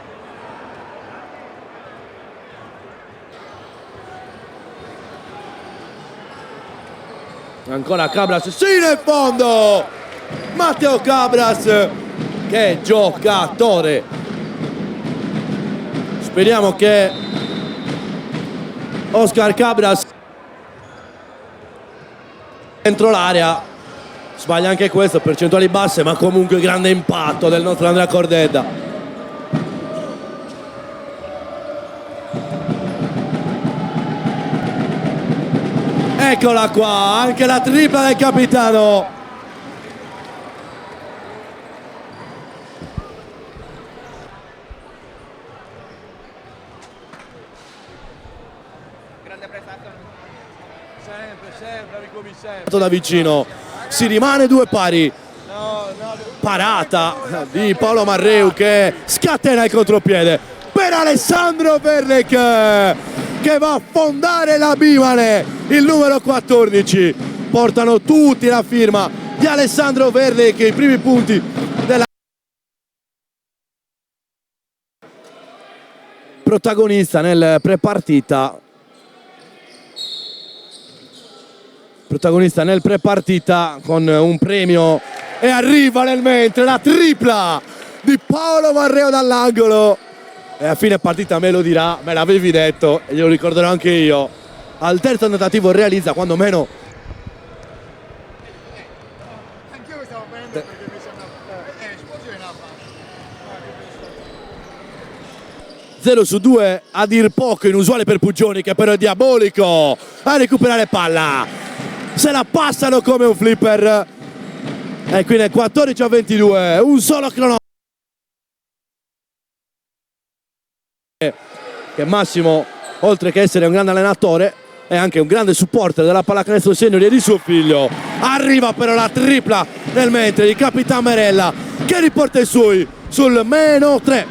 ancora Cabras, sì nel fondo! Matteo Cabras, che giocatore! Speriamo che Oscar Cabras dentro l'area, sbaglia anche questo, percentuali basse, ma comunque grande impatto del nostro Andrea Cordedda. Eccola qua, anche la tripla del capitano. Da vicino si rimane 2 pari, parata di Paolo Marreu che scatena il contropiede per Alessandro Verlec che va a fondare la Bimane, il numero 14. Portano tutti la firma di Alessandro Verlec, i primi punti della protagonista nel prepartita. Protagonista nel prepartita con un premio e arriva nel mentre la tripla di Paolo Marreu dall'angolo e a fine partita me lo dirà, me l'avevi detto e glielo ricorderò anche io. Al terzo tentativo realizza quando meno 0 su 2 a dir poco, inusuale per Pugioni che però è diabolico a recuperare palla. Se la passano come un flipper e qui nel 14-22 un solo cronometro che Massimo, oltre che essere un grande allenatore, è anche un grande supporter della pallacanestro senior e di suo figlio. Arriva però la tripla nel mentre di Capitan Merella che riporta i suoi sul -3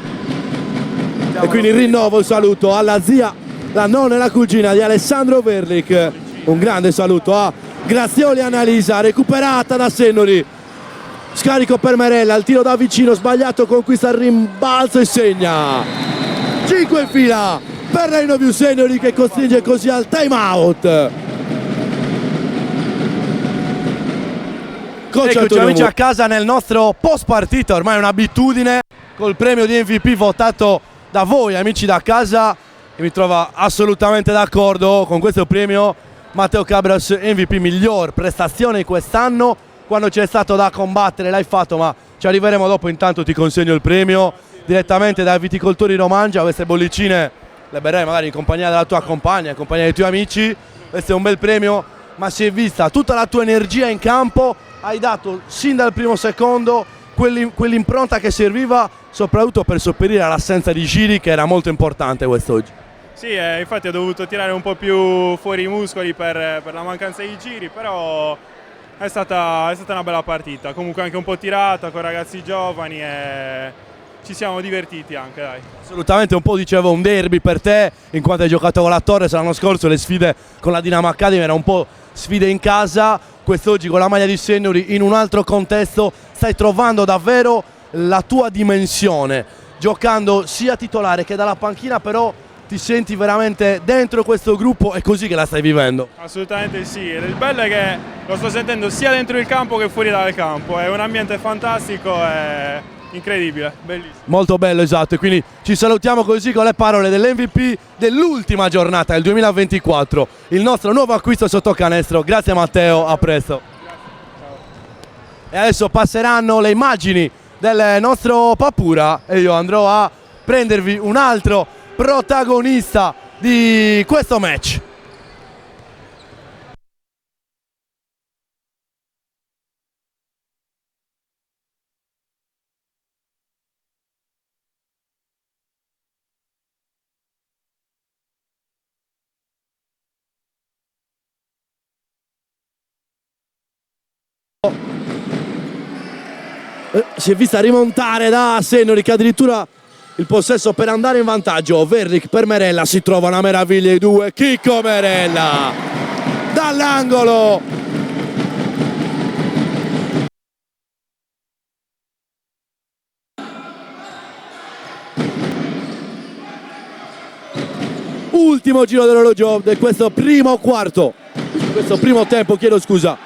e quindi rinnovo il saluto alla zia, la nonna e la cugina di Alessandro Verlec. Un grande saluto a Grazioli Annalisa, recuperata da Sennori, scarico per Merella, il tiro da vicino sbagliato, conquista il rimbalzo e segna 5 in fila per Rheinoviu Sennori che costringe così al time out. Eccoci amici a casa nel nostro post partita, ormai è un'abitudine, col premio di MVP votato da voi amici da casa e mi trova assolutamente d'accordo con questo premio. Matteo Cabras MVP, miglior prestazione di quest'anno, quando c'è stato da combattere l'hai fatto, ma ci arriveremo dopo. Intanto ti consegno il premio direttamente dai viticoltori Romangia. Queste bollicine le berrai magari in compagnia della tua compagna, in compagnia dei tuoi amici. Questo è un bel premio, ma si è vista tutta la tua energia in campo, hai dato sin dal primo secondo quell'impronta che serviva soprattutto per sopperire all'assenza di giri che era molto importante quest'oggi. Sì, infatti ho dovuto tirare un po' più fuori i muscoli per la mancanza di giri, però è stata una bella partita, comunque anche un po' tirata con ragazzi giovani e ci siamo divertiti anche, dai. Assolutamente, un po' dicevo un derby per te, in quanto hai giocato con la Torres l'anno scorso, le sfide con la Dinamo Academy erano un po' sfide in casa, quest'oggi con la maglia di Seniori in un altro contesto stai trovando davvero la tua dimensione, giocando sia titolare che dalla panchina, però ti senti veramente dentro questo gruppo, è così che la stai vivendo? Assolutamente sì, e il bello è che lo sto sentendo sia dentro il campo che fuori dal campo, è un ambiente fantastico e incredibile, bellissimo. Molto bello, esatto, e quindi ci salutiamo così con le parole dell'MVP dell'ultima giornata del 2024, il nostro nuovo acquisto sotto canestro. Grazie Matteo, a presto. E adesso passeranno le immagini del nostro Papura e io andrò a prendervi un altro protagonista di questo match. Si è vista rimontare da Seniori che addirittura il possesso per andare in vantaggio. Verric per Merella, si trova una meraviglia i due, Chicco Merella dall'angolo. Ultimo giro dell'orologio di questo primo quarto, questo primo tempo, chiedo scusa.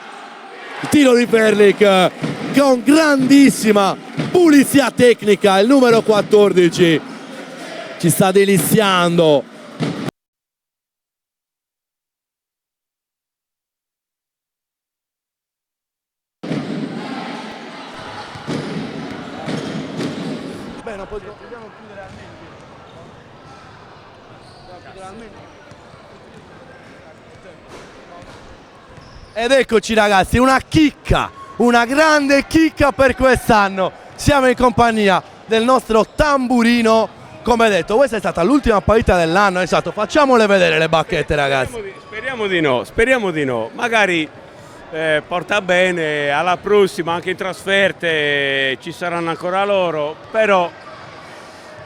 Il tiro di Verric con grandissima pulizia tecnica, il numero 14 ci sta deliziando. Beh, non dobbiamo chiudere almeno. Ed eccoci ragazzi, una chicca, una grande chicca per quest'anno. Siamo in compagnia del nostro tamburino. Come detto, questa è stata l'ultima partita dell'anno, esatto, facciamole vedere le bacchette ragazzi. Speriamo di no, magari porta bene, alla prossima anche in trasferte ci saranno ancora loro, però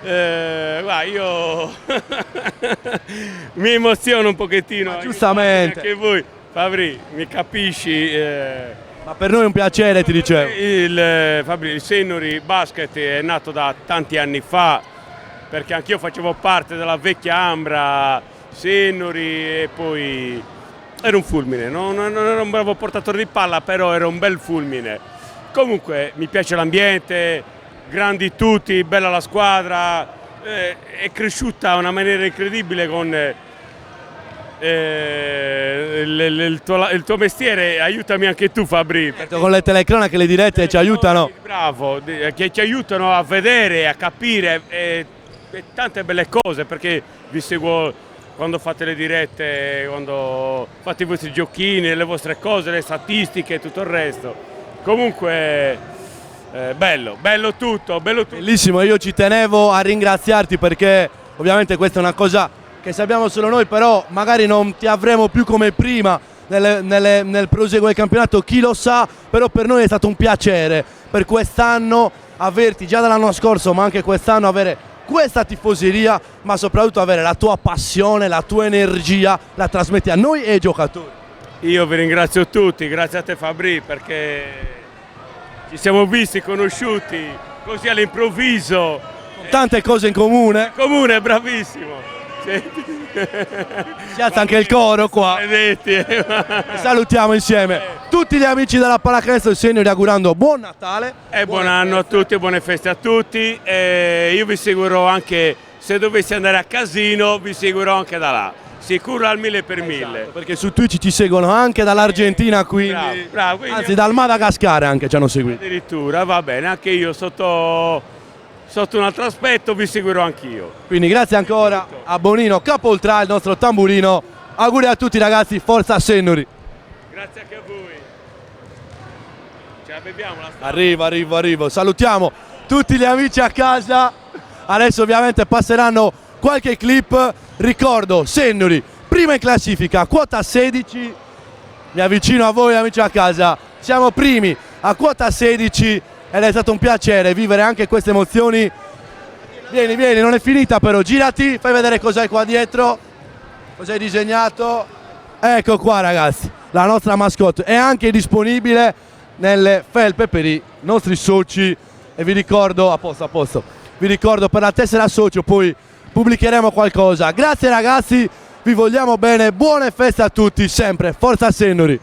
guarda, io mi emoziono un pochettino. Giustamente. Anche voi, Fabri, mi capisci? Ma per noi è un piacere, ti dicevo. Fabri, il Seniori Basket è nato da tanti anni fa, perché anch'io facevo parte della vecchia Ambra, Seniori, e poi era un fulmine, non ero un bravo portatore di palla, però era un bel fulmine. Comunque mi piace l'ambiente, grandi tutti, bella la squadra, è cresciuta in una maniera incredibile con il tuo mestiere. Aiutami anche tu Fabri. Con le telecronache, le dirette ci aiutano. Bravo, che ci aiutano a vedere, a capire tante belle cose, perché vi seguo quando fate le dirette, quando fate i vostri giochini, le vostre cose, le statistiche e tutto il resto. Comunque bello tutto. Bellissimo, io ci tenevo a ringraziarti perché ovviamente questa è una cosa che sappiamo solo noi, però magari non ti avremo più come prima nel proseguo del campionato, chi lo sa, però per noi è stato un piacere per quest'anno averti già dall'anno scorso, ma anche quest'anno avere questa tifoseria, ma soprattutto avere la tua passione, la tua energia, la trasmetti a noi e ai giocatori. Io vi ringrazio tutti, grazie a te Fabri, perché ci siamo visti, conosciuti, così all'improvviso. Tante cose in comune. Comune, bravissimo. Si alza anche il coro qua. Salutiamo insieme tutti gli amici della Pallacanestro del Seniori, augurando buon Natale e buon anno a tutti, buone feste a tutti. Io vi seguirò anche, se dovessi andare a casino, vi seguirò anche da là. Sicuro al 1000 per 1000. Perché su Twitch ci seguono anche dall'Argentina, quindi, bravo, anzi dal Madagascar anche ci hanno seguito. Addirittura, va bene, anche io sotto un altro aspetto vi seguirò anch'io. Quindi grazie ancora a Bonino Capoltra, il nostro tamburino. Auguri a tutti ragazzi, forza Seniori. Grazie anche a voi. Ce la beviamo la Arrivo. Salutiamo tutti gli amici a casa. Adesso ovviamente passeranno qualche clip. Ricordo Sennori prima in classifica, quota 16, mi avvicino a voi amici a casa, siamo primi a quota 16 ed è stato un piacere vivere anche queste emozioni. Vieni, non è finita però, girati, fai vedere cos'hai qua dietro, cos'hai disegnato. Ecco qua ragazzi, la nostra mascotte è anche disponibile nelle felpe per i nostri soci e vi ricordo, a posto, vi ricordo per la tessera socio poi pubblicheremo qualcosa. Grazie ragazzi, vi vogliamo bene, buone feste a tutti, sempre, forza Sennori!